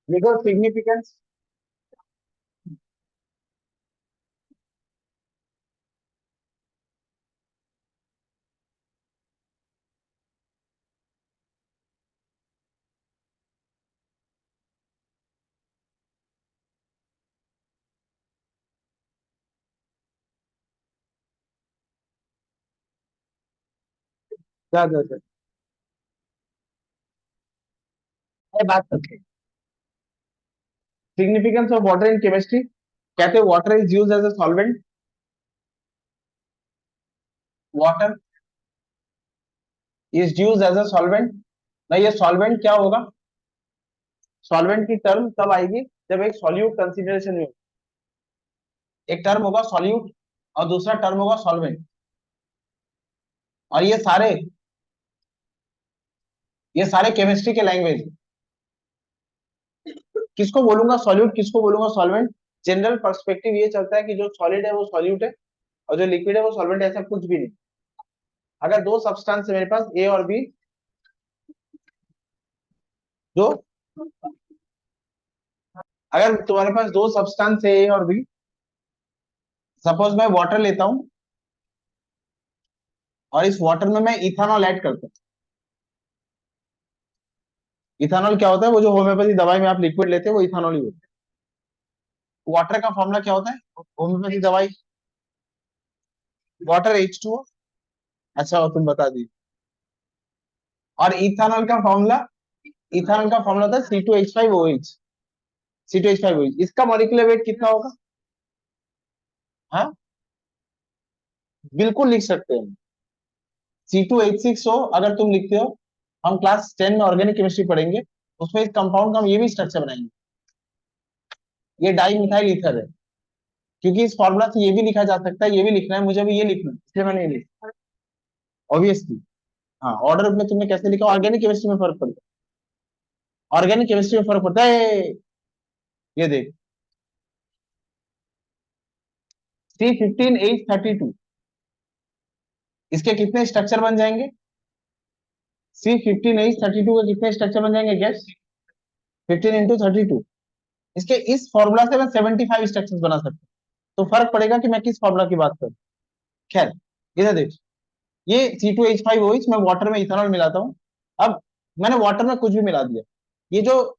लिखो सिग्निफिकेंस। क्या बात करते हैं significance of water in chemistry. कहते हैं water is used as a solvent. Water is used as a solvent. ना ये सॉल्वेंट क्या होगा? सॉल्वेंट की टर्म तब आएगी जब एक सॉल्यूट कंसिडरेशन में एक टर्म होगा सॉल्यूट और दूसरा टर्म होगा सॉल्वेंट। और ये सारे केमिस्ट्री के लैंग्वेज। किसको बोलूंगा सॉल्यूट, किसको बोलूंगा सॉल्वेंट? जनरल पर्सपेक्टिव ये चलता है कि जो सॉलिड है वो सॉल्यूट है और जो लिक्विड है वो सॉल्वेंट। ऐसा कुछ भी नहीं। अगर दो सब्सटेंस है मेरे पास ए और बी, जो अगर तुम्हारे पास दो सब्सटेंस है ए और बी, सपोज मैं वाटर लेता हूं और इस वाटर में मैं इथानॉल ऐड करता हूँ। इथानॉल क्या होता है? वो जो होम्योपैथी दवाई में आप लिक्विड लेते हो वो इथानॉल ही होता है। वाटर का फॉर्मूला क्या होता है होम्योपैथी दवाई? Water H2O। अच्छा तुम बता दी। और इथानॉल का फॉर्मूला होता है C2H5OH। C2H5OH इसका मॉलिक्यूलर वेट कितना होगा? हाँ, बिल्कुल लिख सकते हैं। C2H6O अगर तुम लिखते हो, हम क्लास 10 में ऑर्गेनिक केमिस्ट्री पढ़ेंगे, उसमें इस कंपाउंड का हम ये भी स्ट्रक्चर बनाएंगे। ये डाई मिथाइल ईथर है। क्योंकि इस फॉर्मूला से ये भी लिखा जा सकता है, ये भी लिखना है, मुझे भी ये लिखना है, इसलिए मैंने ये लिखा ऑब्वियसली। हाँ, ऑर्डर में तुमने कैसे लिखा? ऑर्गेनिक केमिस्ट्री में फर्क पड़ता है। ऑर्गेनिक केमिस्ट्री में फर्क पड़ता है। ये देख, C15H32, इसके कितने स्ट्रक्चर बन जाएंगे? C15H32 के कितने स्ट्रक्चर बन जाएंगे? गैस 15 × 32। इसके इस फॉर्मूला से मैं 75 स्ट्रक्चर बना सकता हूँ। तो फर्क पड़ेगा कि मैं किस फॉर्मूला की बात करूं। खैर, इधर देख, ये C2H5OH मैं वाटर में इथेनॉल मिलाता हूं। अब मैंने वाटर में कुछ भी मिला दिया। ये जो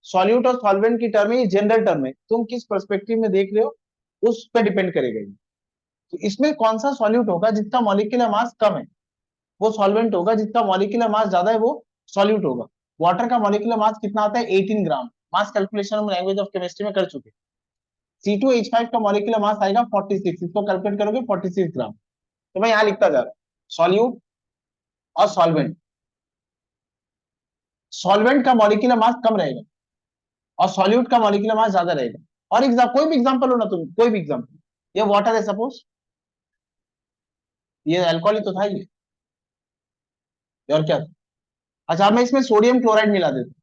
सॉल्यूट और सॉल्वेंट की टर्म है ये जनरल टर्म है, तुम किस पर्सपेक्टिव में देख रहे हो उस पर डिपेंड करेगा ये। तो इसमें कौन सा सॉल्यूट होगा जिसका मॉलिक्यूलर मास कम है, वो सॉल्वेंट होगा। जिसका मॉलिक्यूलर मास ज्यादा है वो सॉल्यूट होगा। वाटर का मॉलिक्यूलर मास कितना आता है? 18 ग्राम। मास कैलकुलेशन हम लैंग्वेज ऑफ केमिस्ट्री में कर चुके। C2H5 का मॉलिक्यूलर मास आएगा 46, इसको कैलकुलेट करोगे 46 ग्राम। तो मैं यहाँ लिखता जा रहा हूँ सॉल्यूट और सॉल्वेंट। सॉल्वेंट का मॉलिक्यूलर मास कम रहेगा और सॉल्यूट का मॉलिक्यूलर मास ज्यादा रहेगा। और कोई भी एग्जांपल हो ना, तुम कोई भी एग्जांपल। ये वाटर है सपोज, ये अल्कोहल ही तो था ये। और क्या था? अच्छा, अब मैं इसमें सोडियम क्लोराइड मिला देता हूँ।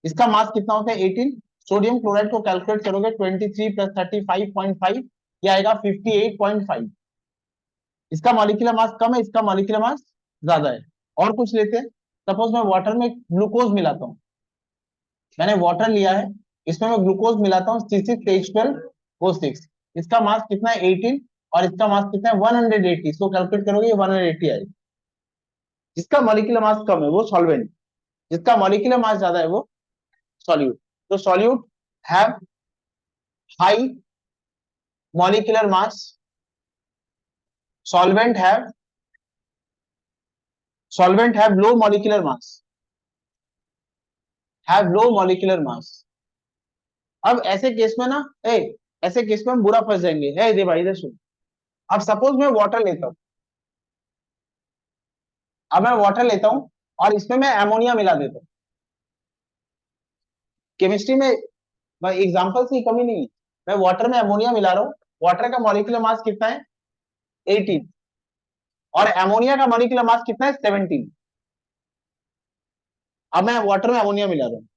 इसका मास कितना होता है? 18। सोडियम क्लोराइड को कैलकुलेट करोगे 23 + 35.5, ये आएगा 58.5। इसका मॉलिक्यूलर मास कम है, इसका मॉलिक्यूलर मास ज्यादा है। और कुछ लेते हैं। सपोज मैं वाटर में ग्लूकोज मिलाता हूँ। मैंने वाटर लिया है, इसमें मैं ग्लूकोज मिलाता हूँ C6H12O6। इसका मास कितना है? 18। और इसका मास कितना है? 180। इसको कैलकुलेट करोगे ये 180 आएगा। जिसका मॉलिक्यूलर मास कम है वो सॉल्वेंट, जिसका मॉलिक्यूलर मास ज्यादा है वो सॉल्यूट। तो solute have high molecular mass, solvent have low molecular mass, have low molecular mass. अब ऐसे केस में ना, ऐसे केस में हम बुरा फंस जाएंगे। दे भाई इधर सुन। अब सपोज मैं वाटर लेता हूँ, अब मैं वाटर लेता हूँ और इसमें मैं अमोनिया मिला देता हूँ। केमिस्ट्री में एग्जांपल्स की कमी नहीं है। मैं वाटर में अमोनिया मिला रहा हूँ। वाटर का मॉलिक्यूलर मास कितना है? 18। और अमोनिया का मॉलिक्यूलर मास कितना है? 17। अब मैं वाटर में अमोनिया मिला रहा हूँ।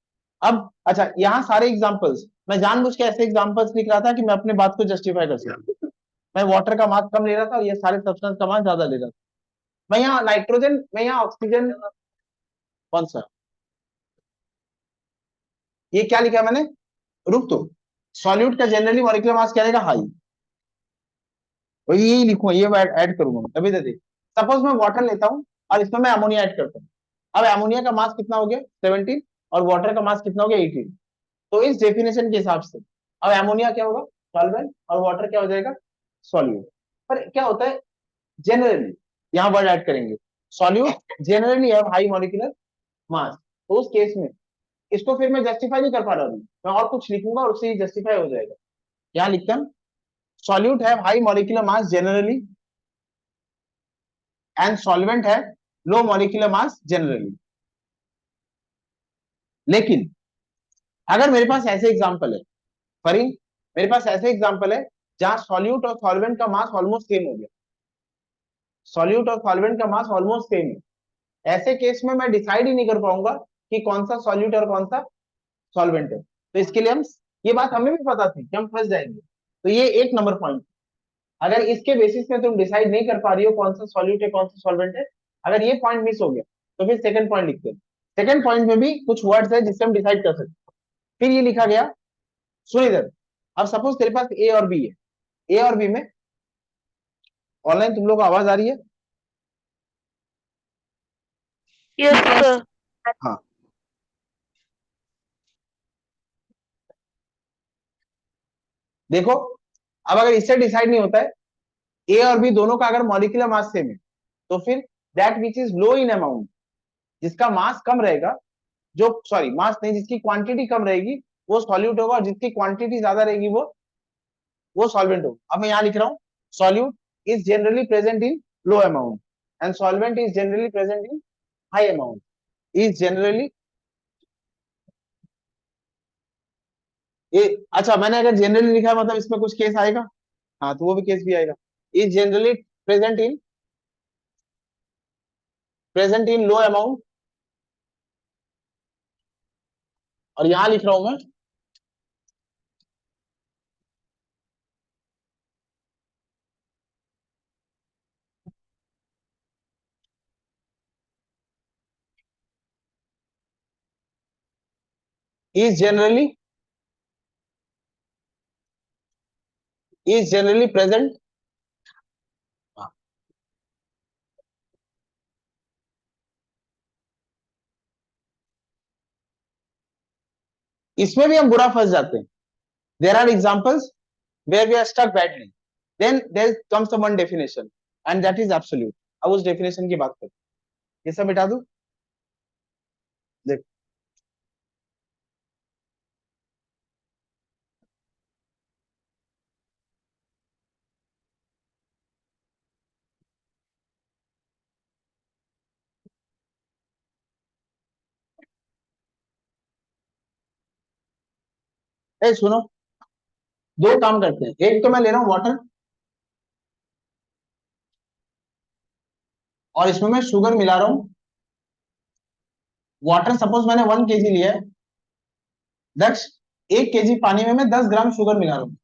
अब अच्छा, यहाँ सारे एग्जांपल्स मैं जानबूझ के ऐसे एग्जांपल्स लिख रहा था कि मैं अपने बात को जस्टिफाई कर सकूं। मैं वाटर का मास कम ले रहा था और ये सारे सब्सटेंस का मास ज्यादा ले रहा था। मैं यहाँ ऑक्सीजन। कौन सा? ये क्या लिखा है मैंने, रुक तो, सॉल्यूट का जनरली मॉलिक्यूलर मास क्या रहेगा, हाई, और यही लिखूंगा, ये ऐड करूंगा मैं, तभी तो देख, सपोज मैं वाटर लेता हूँ और इसमें मैं अमोनिया ऐड करता हूँ। अब अमोनिया का मास कितना हो गया 17, और वाटर का मास कितना हो गया 18। तो इस डेफिनेशन के हिसाब से अब अमोनिया क्या होगा सॉल्वेंट, और वाटर क्या हो जाएगा सॉल्यूट। पर क्या होता है जनरली, यहाँ वर्ड ऐड करेंगे, solute generally have high molecular mass. तो उस केस में इसको फिर मैं जस्टिफाई नहीं कर पा रहा हूँ, मैं और कुछ लिखूंगा और उससे जस्टिफाई हो जाएगा। यहाँ लिखता हूँ solute have high molecular mass generally and solvent have low molecular mass generally. लेकिन अगर मेरे पास ऐसे एग्जांपल है, फरीन, मेरे पास ऐसे एग्जांपल है जहां सॉल्यूट और सॉल्वेंट का मास ऑलमोस्ट सेम हो गया, सॉल्यूट और सॉल्वेंट का मास ऑलमोस्ट सेम है, ऐसे केस में मैं डिसाइड ही नहीं कर पाऊंगा कि कौन सा सॉल्यूट और कौन सा सॉल्वेंट है। तो इसके लिए हम, ये बात हमें भी पता थी कि हम फंस जाएंगे, तो ये एक नंबर पॉइंट। अगर इसके बेसिस में तुम डिसाइड नहीं कर पा रही हो कौन सा सॉल्यूट है कौन सा सॉल्वेंट है, अगर ये पॉइंट मिस हो गया तो फिर सेकंड पॉइंट लिखते हैं। सेकंड पॉइंट में भी कुछ वर्ड्स है जिससे हम डिसाइड कर सकते हैं। फिर ये लिखा गया, सुन इधर, अब सपोज तेरे पास ए और बी है, ए और बी में ऑनलाइन तुम लोग को आवाज आ रही है? Yes sir. हाँ, देखो, अब अगर इससे डिसाइड नहीं होता है ए और बी दोनों का अगर मॉलिक्यूलर मास सेम है, तो फिर that which is low in amount, जिसका मास कम रहेगा, जो सॉरी मास नहीं, जिसकी क्वांटिटी कम रहेगी वो सॉल्यूट होगा, और जिसकी क्वांटिटी ज्यादा रहेगी वो सॉल्वेंट होगा। अब मैं यहाँ लिख रहा हूँ solute is generally present in low amount and solvent is generally present in high amount, is generally, ये अच्छा मैंने अगर जनरली लिखा है मतलब इसमें कुछ केस आएगा, हाँ तो वो भी केस भी आएगा, is generally present in low amount, और यहां लिख रहा हूं मैं इज जनरली प्रेजेंट, इसमें भी हम बुरा फंस जाते हैं। There are examples where we are stuck badly, then there comes one definition and that is absolute. अब उस डेफिनेशन की बात करें, ये सब मिटा दू, देख, ए सुनो, दो काम करते हैं, एक तो मैं ले रहा हूं वाटर, और इसमें मैं शुगर मिला रहा हूं। वाटर सपोज मैंने 1 kg लिया है, दक्ष 1 kg पानी में मैं 10 ग्राम शुगर मिला रहा हूं।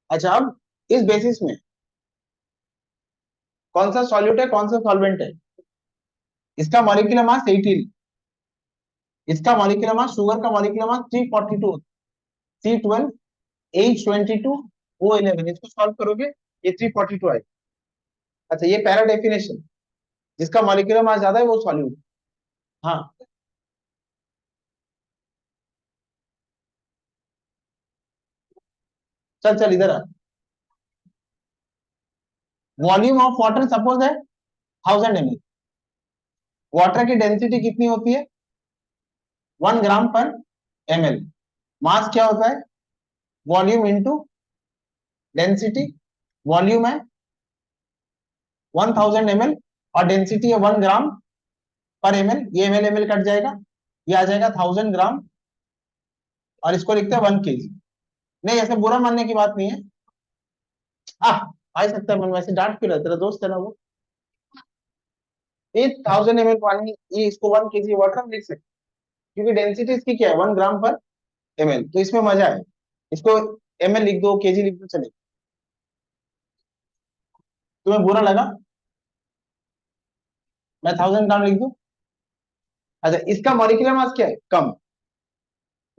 अच्छा, अब इस बेसिस में कौन सा सॉल्यूट है कौन सा सॉल्वेंट है, इसका मॉलिक्यूलर मास 18, इसका मॉलिक्यूलर मास, शुगर का मॉलिक्यूलर मास 342, C12H22O11, इसको सॉल्व करोगे ये 342 आएगा। अच्छा, ये पहला डेफिनेशन, जिसका मॉलिक्यूलर मास ज्यादा है वो सॉल्यूट। हाँ, चल चल इधर आ, वॉल्यूम ऑफ वाटर सपोज है 1000 ml, वाटर की डेंसिटी कितनी होती है 1 ग्राम पर ml, मास क्या होता है वॉल्यूम इंटू डेंसिटी, वॉल्यूम है 1000 ml और डेंसिटी है 1 ग्राम पर ml, ये ml कट जाएगा, ये आ जाएगा 1000 ग्राम, और इसको लिखते हैं 1 kg। नहीं, ऐसे बुरा मानने की बात नहीं है, आ आ ही सकता है मन, वैसे डांट क्यों रहा है? तेरा दोस्त है ना वो। ये 1000 ml पानी, ये इसको 1 kg वाटर लिख सकते, क्योंकि डेंसिटी इसकी क्या है 1 ग्राम पर ml, तो इसमें मजा है, इसको ml लिख दो kg लिख दो चले, तुम्हें बुरा लगा मैं 1000 ग्राम लिख दूं? अच्छा, इसका मॉलिक्यूलर मास क्या है कम,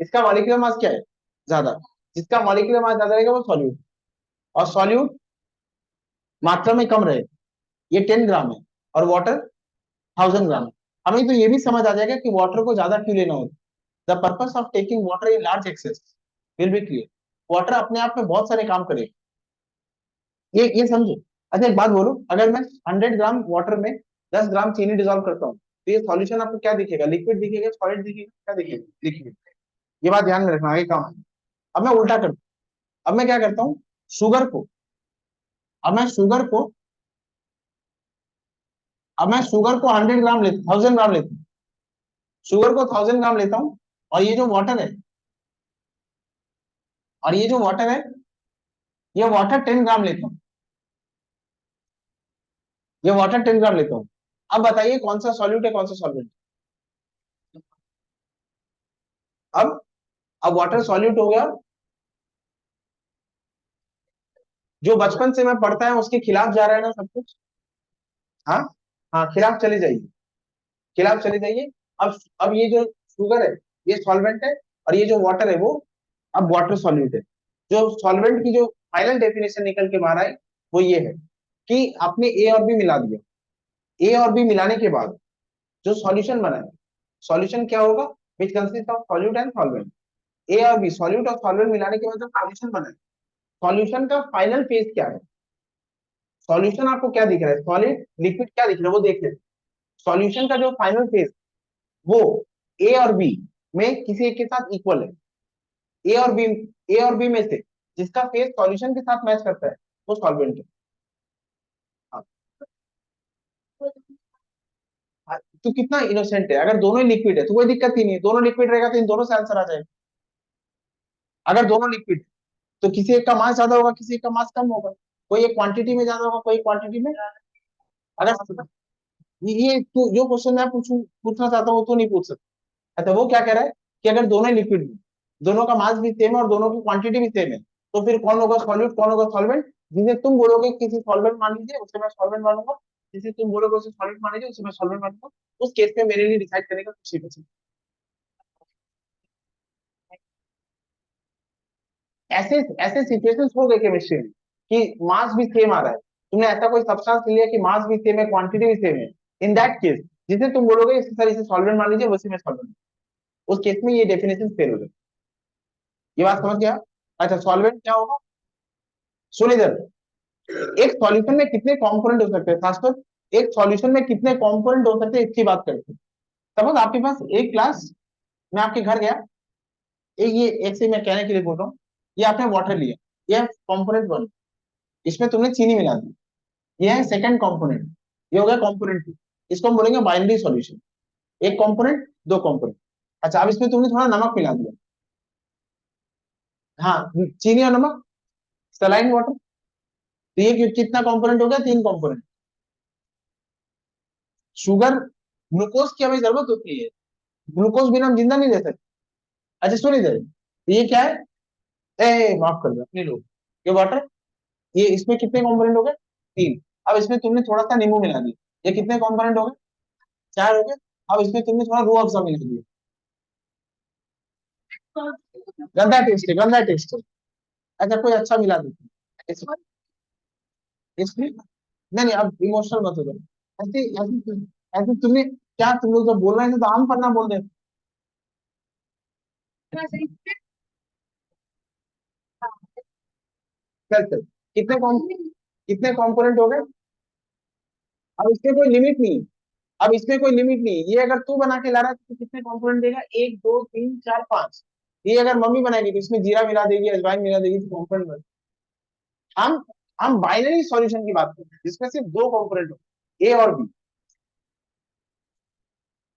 इसका मॉलिक्यूलर मास क्या है, ज्यादा। जिसका मॉलिक्यूलर मास ज्यादा रहेगा वो सॉल्यूट, और सॉल्यूट मात्रा में कम रहे, ये 10 ग्राम है और वाटर 1000 ग्राम है। हमें तो ये भी समझ आ जाएगा कि वाटर को ज्यादा क्यों लेना होता है। The purpose of taking water in large access will be clear. Water अपने आप में बहुत सारे काम करेगा, ये समझो। अच्छा एक बात बोलो, अगर मैं 100 ग्राम वाटर में 10 ग्राम चीनी डिजोल्व करता हूँ तो ये सॉल्यूशन आपको क्या दिखेगा, लिक्विड दिखेगा, सॉलिड दिखेगा, क्या दिखेगा, लिक्विड। ये बात ध्यान में रखना, आगे काम है। अब मैं उल्टा करता हूँ, अब मैं क्या करता हूँ, शुगर को अब मैं शुगर को अब मैं शुगर को 100 ग्राम लेता 1000 ग्राम लेता हूँ, शुगर को 1000 ग्राम लेता हूँ, और ये जो वाटर है, और ये जो वाटर है, ये वाटर 10 ग्राम लेता हूँ, ये वाटर 10 ग्राम लेता हूँ। अब बताइए कौन सा सॉल्यूट है, कौन सा सॉल्वेंट। अब वाटर सॉल्यूट हो गया, जो बचपन से मैं पढ़ता है उसके खिलाफ जा रहा है ना सब कुछ। हाँ, हाँ खिलाफ चले जाइए, खिलाफ चले जाइए। अब ये जो शुगर है ये सॉल्वेंट है, और ये जो वाटर है वो अब वाटर सॉल्यूट है। जो सॉल्वेंट की जो फाइनल डेफिनेशन निकल के बाहर आई वो ये है कि आपने ए और बी मिला दिया, ए और बी मिलाने के बाद जो सॉल्यूशन बना है, सॉल्यूशन क्या होगा, which consist of solute and solvent. A और बी सॉल्यूट और सॉल्वेंट मिलाने के बाद जो सॉल्यूशन बना है, सॉल्यूशन का फाइनल फेज क्या है, सॉल्यूशन आपको क्या दिख रहा है, सॉलिड लिक्विड क्या दिख रहा है वो देख लेते। सॉल्यूशन का जो फाइनल फेज वो ए और बी में किसी एक के साथ इक्वल है। ए और बी में से जिसका फेज सॉल्यूशन के साथ मैच करता है वो सॉल्वेंट है। हाँ, हाँ, तो कितना इनोसेंट है, अगर दोनों ही लिक्विड है तो कोई दिक्कत ही नहीं है, दोनों लिक्विड रहेगा तो इन दोनों से आंसर आ जाएगा। अगर दोनों लिक्विड तो किसी एक का मास ज्यादा होगा, किसी एक का मास कम होगा, कोई एक क्वांटिटी में ज्यादा होगा, कोई क्वांटिटी में। अगर ये तू जो क्वेश्चन मैं पूछना चाहता हूँ तो नहीं पूछ सकता। अच्छा वो क्या कह रहा है कि अगर दोनों लिक्विड में दोनों का मास भी सेम है और दोनों की क्वांटिटी भी सेम है तो फिर कौन होगा सॉल्यूट, कौन होगा सॉल्वेंट। जिसे तुम बोलोगे किसी सॉल्वेंट मान लीजिए उसे मैं सॉल्वेंट मानूंगा, जिसे तुम बोलोगे उसे सॉल्यूट मान लीजिए उसे मैं सॉल्वेंट मानूंगा। उस केस में मेरे लिए डिसाइड करने का कुछ ही बचा। ऐसे ऐसे सिचुएशंस हो गए केमिस्ट्री में कि मास भी सेम आ रहा है, तुमने ऐसा कोई सब्सटेंस लिया कि मास भी सेम है, क्वांटिटी भी सेम है। इन दैट केस जिसे तुम बोलोगे इसे सर इसे सॉल्वेंट मान लीजिए वैसे में सॉल्वेंट, उस केस में ये डेफिनेशन फेल हो जाए। ये बात समझ गया। अच्छा सॉल्वेंट क्या होगा, सुन इधर, एक सॉल्यूशन में कितने कंपोनेंट हो सकते हैं, खासकर एक सॉल्यूशन में कितने कंपोनेंट हो सकते हैं इसकी बात करते हैं। सपोज आपके पास एक ग्लास, मैं आपके घर गया, एक ये एक से मैं कहने के लिए बोल रहा हूँ, ये आपने वाटर लिया, ये कंपोनेंट वन, इसमें तुमने चीनी मिला दी, ये है सेकंड कंपोनेंट, ये हो गया कंपोनेंट टू। इसको हम बोलेंगे बाइनरी सॉल्यूशन, एक कंपोनेंट दो कंपोनेंट। अच्छा अब इसमें तुमने थोड़ा नमक मिला दिया, हाँ चीनी और नमक, सलाइन वाटर, तो ये कितना कंपोनेंट हो गया, तीन कंपोनेंट। शुगर, ग्लूकोज की हमें जरूरत होती है, ग्लूकोज बिना हम जिंदा नहीं रह सकते। अच्छा सुन इधर, तो ये क्या है, ए माफ कर दो अपने लोग, ये वाटर, ये इसमें कितने कंपोनेंट हो गए, तीन। अब इसमें तुमने थोड़ा सा नींबू मिला दिया, ये कितने कंपोनेंट हो गए, चार हो गए। अब इसमें तुमने थोड़ा रूह अफ़ज़ा मिला दिया, गंदा टेस्ट है, गंदा टेस्ट है। अच्छा कोई अच्छा मिला देते हैं इसमें, इसमें नहीं नहीं अब इमोशनल मत हो जाओ। ऐसे ऐसे ऐसे तुमने क्या, तुम लोग जब बोल रहे थे तो आम पन्ना बोल रहे थे। चल चल, कितने कंपोनेंट हो गए। अब इसमें कोई लिमिट नहीं, अब इसमें कोई लिमिट नहीं, ये अगर तू बना के ला रहा है तो कितने कंपोनेंट देगा, एक दो तीन चार पांच। ये अगर मम्मी बनाएगी तो इसमें जीरा मिला देगी, अजवाइन मिला देगी तो कंपोनेंट बन। हम हम बाइनरी सॉल्यूशन की बात करते हैं जिसमें सिर्फ दो कंपोनेंट हो, ए और बी।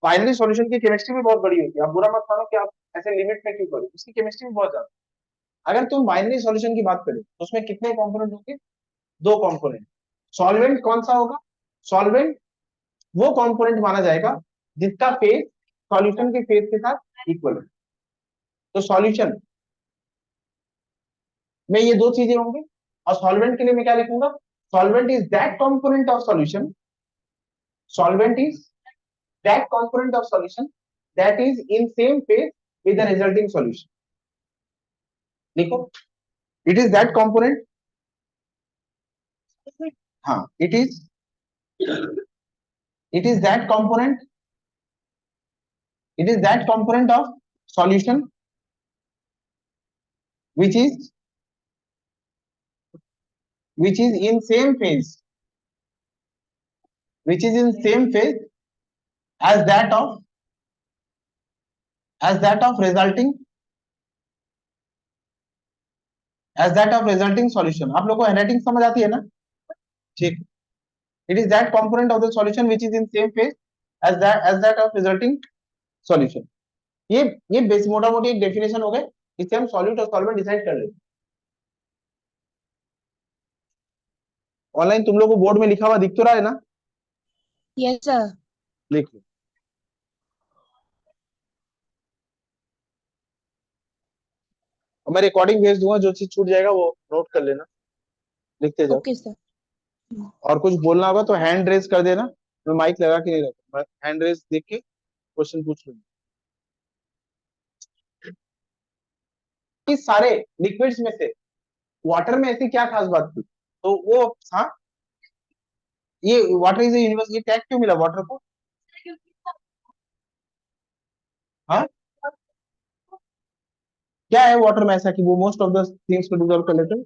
बाइनरी सॉल्यूशन की केमिस्ट्री भी बहुत बड़ी होती है, आप बुरा मत मानो कि आप ऐसे लिमिट में क्यों करो, उसकी केमिस्ट्री भी बहुत ज्यादा। अगर तुम बाइनरी सॉल्यूशन की बात करें तो उसमें कितने कंपोनेंट होंगे, दो कंपोनेंट। सॉल्वेंट कौन सा होगा, सॉल्वेंट वो कंपोनेंट माना जाएगा जिसका फेज सॉल्यूशन के फेज के साथ इक्वल है। तो सॉल्यूशन में ये दो चीजें होंगी, और सॉल्वेंट के लिए मैं क्या लिखूंगा, solvent is that component of solution, solvent is that component of solution that is in same phase with the resulting solution. लिखो, it is that component. हाँ, it is that component. It is that component of solution which is in same phase, which is in same phase as that of resulting solution. आप लोगों को handwriting समझ आती है ना? ठीक. It is that component of the solution which is in same phase as that of resulting solution. ये base मोटा मोटी एक डेफिनेशन हो गए. इससे हम सॉल्यूट और सॉल्वेंट डिसाइड कर लेते. ऑनलाइन तुम लोगों को बोर्ड में लिखा हुआ दिख तो रहा है ना? Yes, sir. लिख लो. और मैं रिकॉर्डिंग भेज दूंगा, जो चीज छूट जाएगा वो नोट कर लेना, लिखते जाओ. Okay, sir. और कुछ बोलना होगा तो हैंड रेज कर देना. मैं माइक लगा के नहीं रखूंगा, हैंड रेज देख के क्वेश्चन पूछ लूंगा. इस सारे लिक्विड्स में से वाटर में ऐसी क्या खास बात थी? तो वो हाँ, ये वाटर इज यूनिवर्स, ये टैग क्यों मिला वाटर को? हाँ, क्या है वाटर में ऐसा कि वो मोस्ट ऑफ द थिंग्स को डिसॉल्व कर लेते हैं?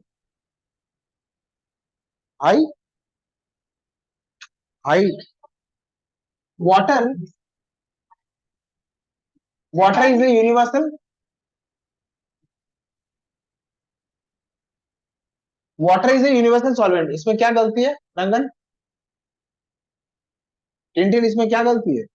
High high water is a universal, water is a universal solvent. इसमें क्या गलती है रंगन? टिंटिन, इसमें क्या गलती है?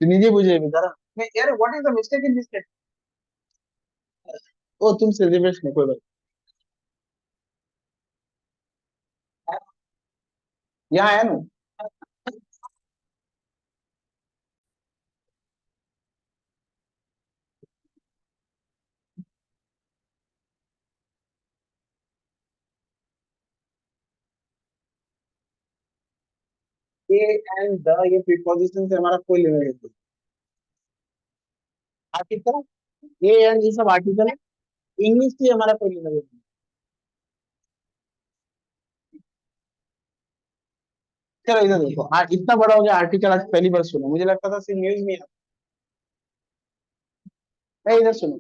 नीचे पूछे बेचारा. मैं यार what is the mistake in this? Oh तुमसे रिवेश में कोई बात. यहाँ है ना. ए एंड द, ये प्रीपोजिशन से हमारा कोई लेना देना. आर्टिकल ए एंड ये सब आर्टिकल है. इंग्लिश से हमारा कोई लेना देना. चलो इधर देखो, इतना बड़ा हो गया आर्टिकल, आज पहली बार सुना. मुझे लगता था सिर्फ न्यूज में आता. इधर सुनो.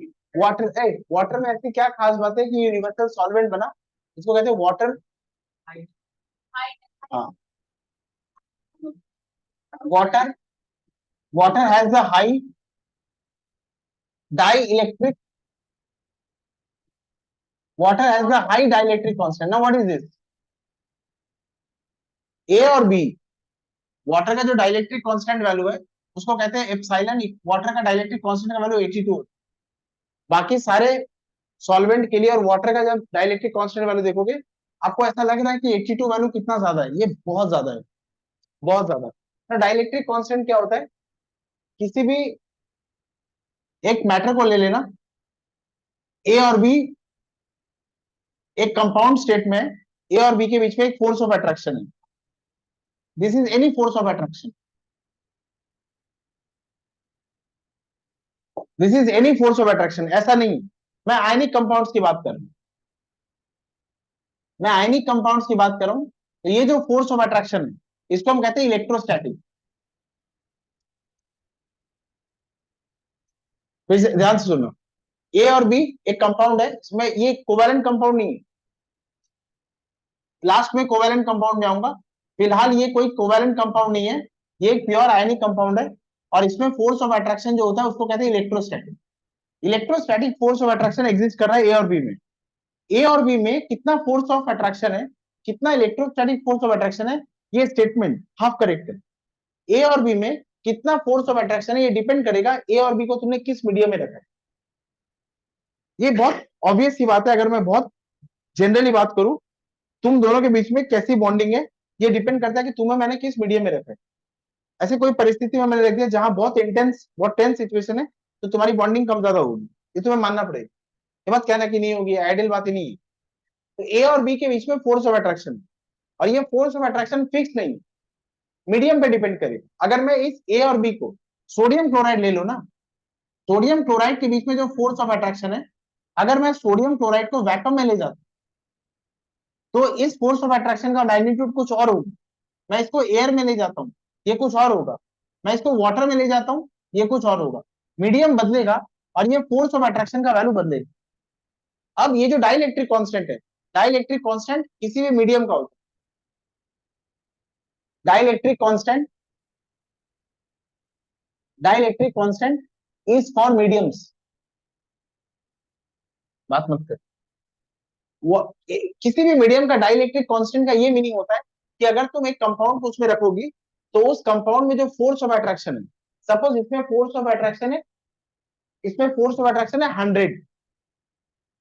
वाटर में ऐसी क्या खास बात है कि यूनिवर्सल सॉल्वेंट बना? इसको कहते हैं वाटर. हाँ, water has the high dielectric, water has the high dielectric constant. Now what is this? A और B, वाटर का जो डाइलेक्ट्रिक कांस्टेंट वैल्यू है उसको कहते हैं एप्सिलॉन. वाटर का डाइलेक्ट्रिक कांस्टेंट का वैल्यू 82. बाकी सारे सॉल्वेंट के लिए और वाटर का जब डाइलेक्ट्रिक कांस्टेंट वैल्यू देखोगे, आपको ऐसा लग रहा है कि 82 वैल्यू कितना ज्यादा है. ये बहुत ज्यादा है, बहुत ज्यादा. तो डाइलेक्ट्रिक कांस्टेंट क्या होता है? किसी भी एक मैटर को ले लेना, ए और बी एक कंपाउंड स्टेट में, ए और बी के बीच में एक फोर्स ऑफ अट्रैक्शन है. This is any force of attraction. This is any force of attraction. ऐसा नहीं, मैं आयनिक कंपाउंड्स की बात कर रहा हूं. मैं आयनिक कंपाउंड्स की बात कर रहा हूं. तो ये जो फोर्स ऑफ अट्रैक्शन है इसको हम कहते हैं इलेक्ट्रोस्टैटिक. ध्यान से सुनो. ए और बी एक कंपाउंड है, इसमें ये कोवैलेंट कंपाउंड नहीं है. लास्ट में कोवैलेंट कंपाउंड में आऊंगा. फिलहाल ये कोई कोवैलेंट कंपाउंड नहीं है, ये एक प्योर आयनिक कंपाउंड है. और इसमें फोर्स ऑफ अट्रैक्शन जो होता है उसको कहते हैं electrostatic. Electrostatic force of attraction exist कर रहा है ए और बी में. ए और बी में कितना फोर्स ऑफ अट्रैक्शन है, कितना इलेक्ट्रोस्टैटिक फोर्स ऑफ अट्रैक्शन है, ये स्टेटमेंट हाफ करेक्ट है. ए और बी में कितना फोर्स ऑफ अट्रैक्शन है ये डिपेंड करेगा ए और बी को तुमने किस मीडियम में रखा है. ये बहुत ऑब्वियस सी बात है. अगर मैं बहुत जनरली बात करूं, तुम दोनों के बीच में कैसी बॉन्डिंग है ये डिपेंड करता है कि तुम्हें मैंने किस मीडियम में रखा है. ऐसे कोई परिस्थिति में मैंने रख दिया जहां बहुत इंटेंस, बहुत टेंस सिचुएशन है, तो तुम्हारी बॉन्डिंग कम ज्यादा होगी. ये तुम्हें मानना पड़ेगा. ये बात कहना कि नहीं होगी, आइडियल बात ही नहीं है. तो ए और बी के बीच में फोर्स ऑफ अट्रैक्शन, और ये फोर्स ऑफ अट्रैक्शन फिक्स नहीं, मीडियम पे डिपेंड करेगा। अगर मैं इस ए और बी को, सोडियम क्लोराइड ले लो ना, सोडियम क्लोराइड के बीच में जो फोर्स ऑफ अट्रैक्शन है, अगर मैं सोडियम क्लोराइड को वैक्यूम में ले जाता तो इस फोर्स ऑफ अट्रैक्शन का मैग्नीट्यूड कुछ और होगा। मैं इसको एयर में ले जाता हूँ, ये कुछ और होगा। मैं इसको वाटर में ले जाता हूँ, ये कुछ और होगा। मीडियम बदलेगा और ये फोर्स ऑफ अट्रैक्शन का वैल्यू बदलेगा। अब ये जो डाइलेक्ट्रिक कांस्टेंट है, डाइलेक्ट्रिक कांस्टेंट किसी भी मीडियम का होता है। Dielectric constant is for mediums. बात मत कर। वो किसी भी मीडियम का डाइलेक्ट्रिक कांस्टेंट का ये मीनिंग होता है कि अगर तुम एक कंपाउंड को उसमें रखोगी तो उस कंपाउंड में जो फोर्स ऑफ अट्रैक्शन है, सपोज इसमें फोर्स ऑफ अट्रैक्शन है, इसमें फोर्स ऑफ अट्रैक्शन है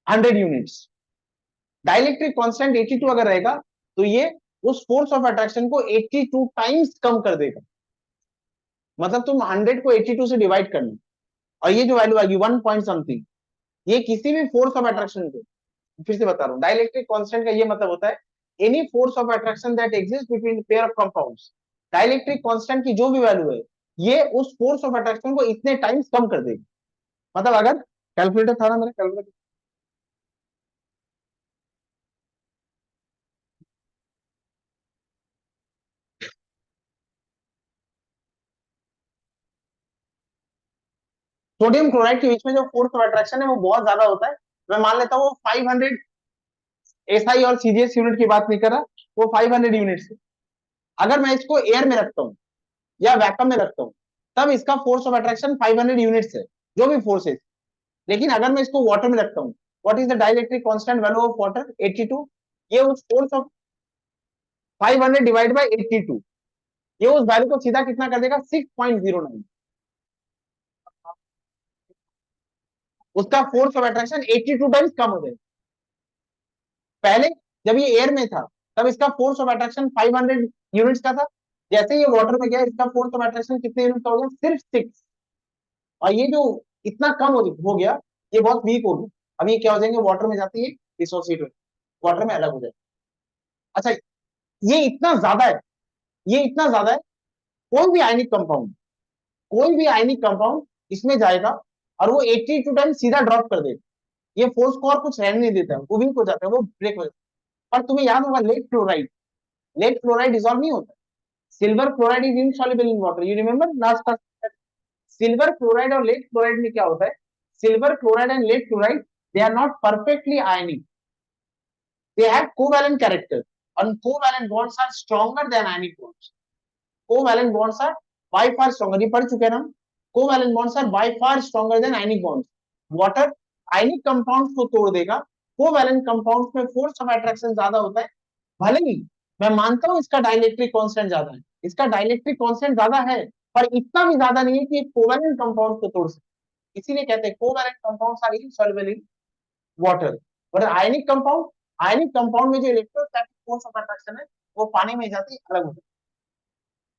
100 यूनिट्स, डाइलेक्ट्रिक कांस्टेंट 82 अगर रहेगा तो ये उस फोर्स ऑफ अट्रैक्शन को 82 टाइम्स कम कर देगा। मतलब तुम 100 को 82 से डिवाइड करना, और ये जो वैल्यू आएगी 1 पॉइंट समथिंग, ये किसी भी फोर्स ऑफ अट्रैक्शन को, फिर से बता रहा हूं, डाइलेक्ट्रिक कांस्टेंट का ये मतलब होता है any force of attraction that exist between pair of compounds. Dielectric constant की जो भी वैल्यू है, ये उस फोर्स ऑफ अट्रैक्शन को इतने टाइम्स कम कर देगी। मतलब अगर कैलकुलेटर था ना मेरा कैलकुलेटर, सोडियम क्लोराइड के बीच में जो फोर्स ऑफ अट्रैक्शन है वो बहुत ज्यादा होता है। मैं मान लेता हूँ 500 एसआई और सीजीएस यूनिट की बात नहीं कर रहा, वो 500 यूनिट है। अगर मैं इसको एयर में रखता हूँ या वैक्यूम में रखता हूँ, तब इसका फोर्स ऑफ अट्रैक्शन 500 यूनिट्स है, जो भी फोर्स है। लेकिन अगर मैं इसको वाटर में रखता हूँ, what is the dielectric constant value of water? 82। ये उस फोर्स ऑफ 500 डिवाइड बाय 82, ये उस वैल्यू को सीधा कितना कर देगा? 6.09। उसका फोर्स ऑफ अट्रैक्शन 82 टाइम्स कम हो जाएगा। पहले जब ये एयर में था तब इसका फोर्स ऑफ अट्रैक्शन 500 यूनिट्स का था। जैसे ये वाटर में गया, इसका फोर्स ऑफ अट्रैक्शन कितने यूनिट का हो गया? सिर्फ 6। और ये जो इतना कम हो गया, ये बहुत वीक हो गया। अब ये क्या हो जाएंगे? वाटर में जाती है डिसोसिएट हो, वाटर में अलग हो जाए। अच्छा, ये इतना ज्यादा है, ये इतना ज्यादा है, कोई भी आयनिक कंपाउंड, कोई भी आयनिक कंपाउंड इसमें जाएगा और वो 82 टाइम सीधा ड्रॉप कर देगा। ये फोर्स को और कुछ रहने नहीं देता है, वो वीक हो जाता है, वो ब्रेक हो जाता है। पर तुम्हें याद होगा lead chloride, lead chloride dissolve नहीं होता। Silver chloride is insoluble in water, you remember last class. Silver chloride और लेड क्लोराइड में क्या होता है? Silver chloride and lead chloride, they are not perfectly ionic, they have covalent character, and covalent bonds are stronger than ionic bonds. Covalent bonds are by far stronger, ये पढ़ चुके हैं ना। Covalent bonds are by far stronger than ionic bonds. Water ionic compounds को तोड़ देगा, covalent compounds में force of attraction ज्यादा होता है। भले ही मैं मानता हूं इसका डाइलेक्ट्रिक कांस्टेंट ज्यादा है, इसका डाइलेक्ट्रिक कांस्टेंट ज्यादा है, पर इतना भी ज्यादा नहीं है कि कोवैलेंट कंपाउंड को तोड़ सके। इसीलिए कहते हैं covalent compounds are insoluble in water. और आयनिक कंपाउंड में जो इलेक्ट्रोस्टैटिक फोर्स ऑफ अट्रैक्शन है वो पानी में जाती है, अलग होता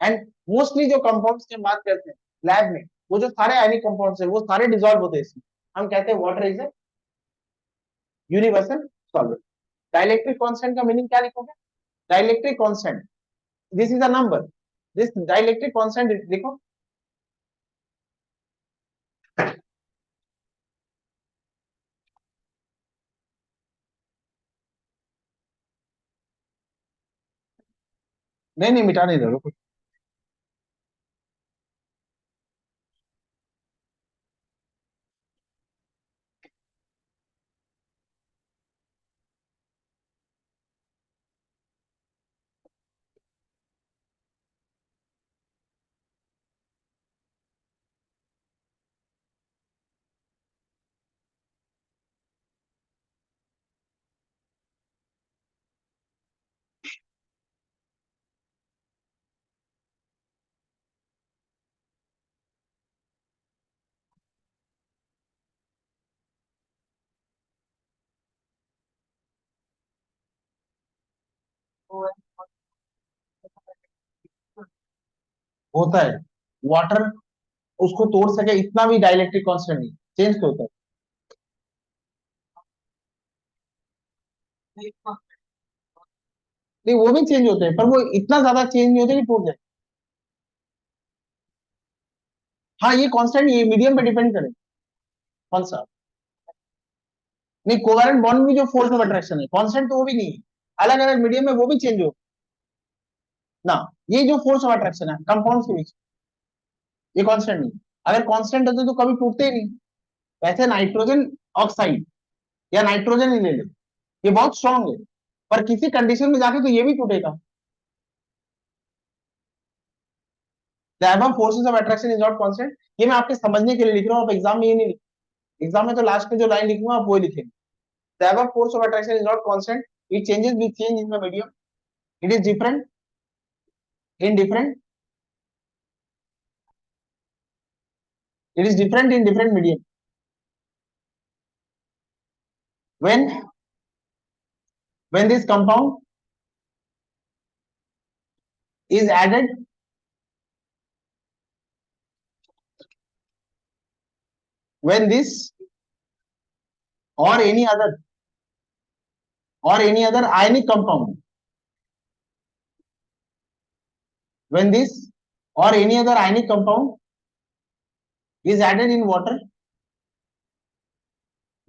है। एंड मोस्टली जो कंपाउंड्स की बात करते हैं लैब में, वो जो सारे आयनिक कंपाउंड्स है वो सारे डिसॉल्व होते हैं इसमें। हम कहते हैं water is a universal solvent. Dielectric constant का मीनिंग क्या लिखोगे? Dielectric constant, this is a number, this dielectric constant लिखो। नहीं नहीं, मिटा नहीं दो, रुको। होता है वाटर, उसको तोड़ सके इतना भी डाइलेक्ट्रिक कांस्टेंट नहीं, चेंज तो होता है। नहीं वो भी चेंज होते हैं पर वो इतना ज्यादा चेंज नहीं होते कि टूट जाए। हाँ ये कांस्टेंट ये मीडियम पे डिपेंड करे कौन सा। नहीं कोवेलेंट बॉन्ड में जो फोर्स ऑफ अट्रैक्शन है कांस्टेंट तो वो भी नहीं है। अलग अलग मीडियम में वो भी चेंज हो ना। ये जो फोर्स ऑफ अट्रैक्शन है कंपाउंड्स के बीच ये कांस्टेंट नहीं। अगर कांस्टेंट होते तो कभी टूटते ही नहीं। वैसे नाइट्रोजन ऑक्साइड या नाइट्रोजन ही ले ले ये बहुत स्ट्रांग है पर किसी कंडीशन में जाके तो ये भी टूटेगा। The above forces of attraction is not constant. ये मैं आपके समझने के लिए लिख रहा हूँ आप एग्जाम में ये नहीं। एग्जाम में तो लास्ट में जो लाइन लिखूंगा आप वो लिखेंगे। The above force of attraction is not constant. It changes with change in the medium. It is different in different it is different in different medium when this compound is added when this or any other ionic compound when this or any other ionic compound is added in water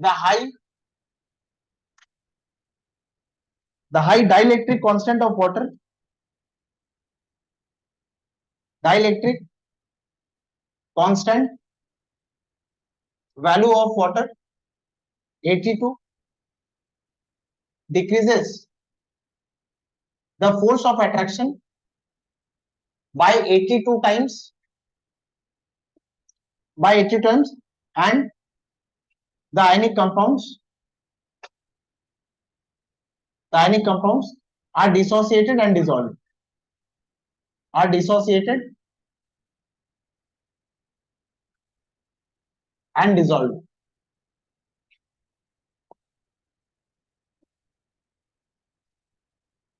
the high the high dielectric constant of water dielectric constant value of water 82 decreases the force of attraction by 82 times by 80 times and the ionic compounds the ionic compounds are dissociated and dissolved are dissociated and dissolved।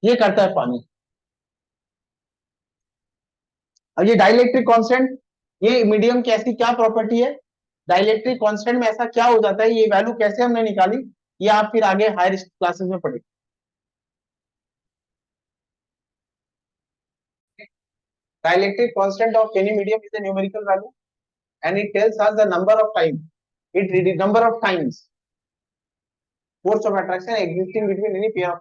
ये करता है पानी। और ये dielectric constant ये medium की ऐसी क्या प्रॉपर्टी है डाइलेक्ट्रिक कांस्टेंट में ऐसा क्या हो जाता है ये वैल्यू कैसे हमने निकाली ये आप फिर आगे हायर क्लासेस में पढ़ेंगे। Dielectric constant of any medium is a numerical value and it tells us the number of times force of attraction existing between any pair of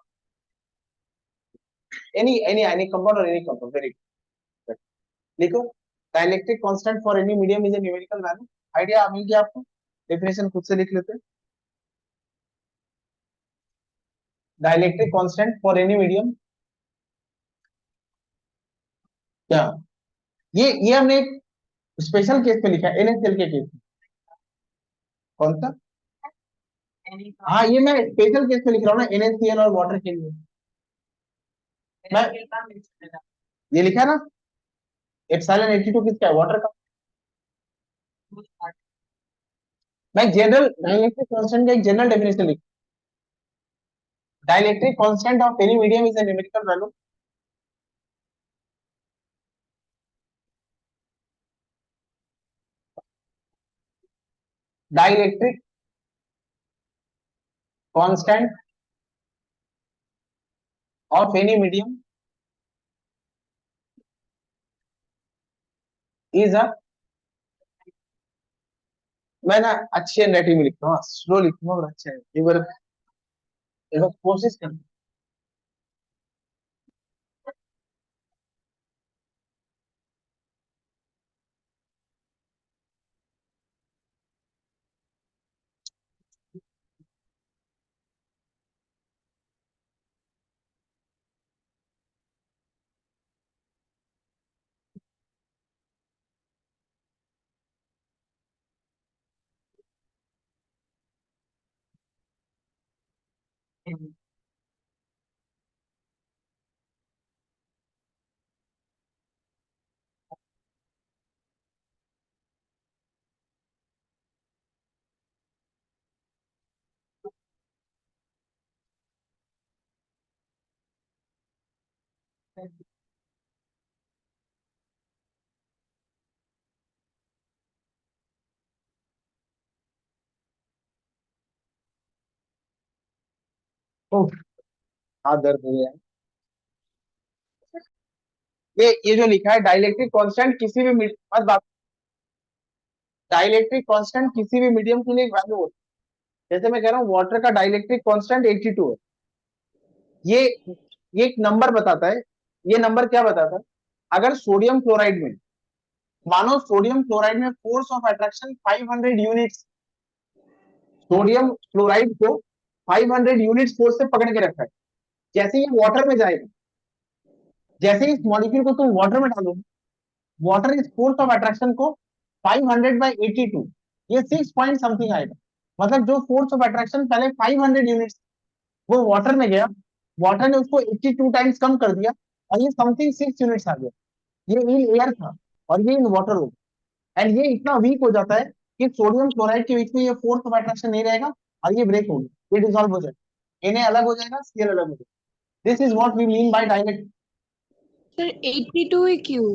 any ionic compound or any compound। Very good। लिखो dielectric constant for any medium is a numerical value. Idea मिल गया आपको। Definition खुद से लिख लेते हैं। Dielectric constant for any medium क्या ये हमने एक स्पेशल केस पे लिखा है NaCl के केस में। कौन सा हाँ ये मैं स्पेशल केस पे लिख रहा हूँ ना NaCl और वाटर के लिए। मैं ये लिखा है ना एप्सिलॉन 82 किसका है वाटर का। मैं जनरल डाइलेक्ट्रिक कांस्टेंट का एक जनरल डेफिनेशन लिख dielectric constant of any medium is a numerical value. Dielectric constant of any medium is a मैं ना अच्छी हैंडराइटिंग में लिखता हूँ स्लो लिखूंगा और अच्छा है एक बार कोशिश कर। हाथ दर्द हो गया। ये जो लिखा है डाइलेक्ट्रिक कांस्टेंट किसी भी मत बात, डाइलेक्ट्रिक कांस्टेंट किसी भी मीडियम के लिए एक वैल्यू होती है। जैसे मैं कह रहा हूँ वाटर का डाइलेक्ट्रिक कांस्टेंट 82 है। ये ये एक नंबर बताता है। ये नंबर क्या बताता है? अगर सोडियम क्लोराइड में, मानो सोडियम क्लोराइड में force of attraction 500 units, sodium chloride को 500 यूनिट्स फोर्स से पकड़ के रखा है। जैसे ये वाटर में जाएगा, जैसे इस मॉलिक्यूल को तुम वाटर में डालोगे, वाटर इस फोर्स ऑफ अट्रैक्शन को 500 बाई 82, ये 6 पॉइंट समथिंग आएगा। मतलब जो फोर्स ऑफ अट्रैक्शन पहले 500 यूनिट्स, वो वाटर में गया, वाटर ने उसको 82 टाइम्स कम कर दिया, और ये समथिंग 6 यूनिट्स आ गया। ये इन एयर था और ये इन वाटर हो गया। एंड ये इतना वीक हो जाता है कि सोडियम क्लोराइड के बीच में ये फोर्स ऑफ अट्रैक्शन नहीं रहेगा, और ये ब्रेक होगी, ये डिसॉल्व हो जाएगा, Na अलग हो जाएगा, Cl अलग हो जाएगा। This is what we mean by direct. Sir 82 है क्यों?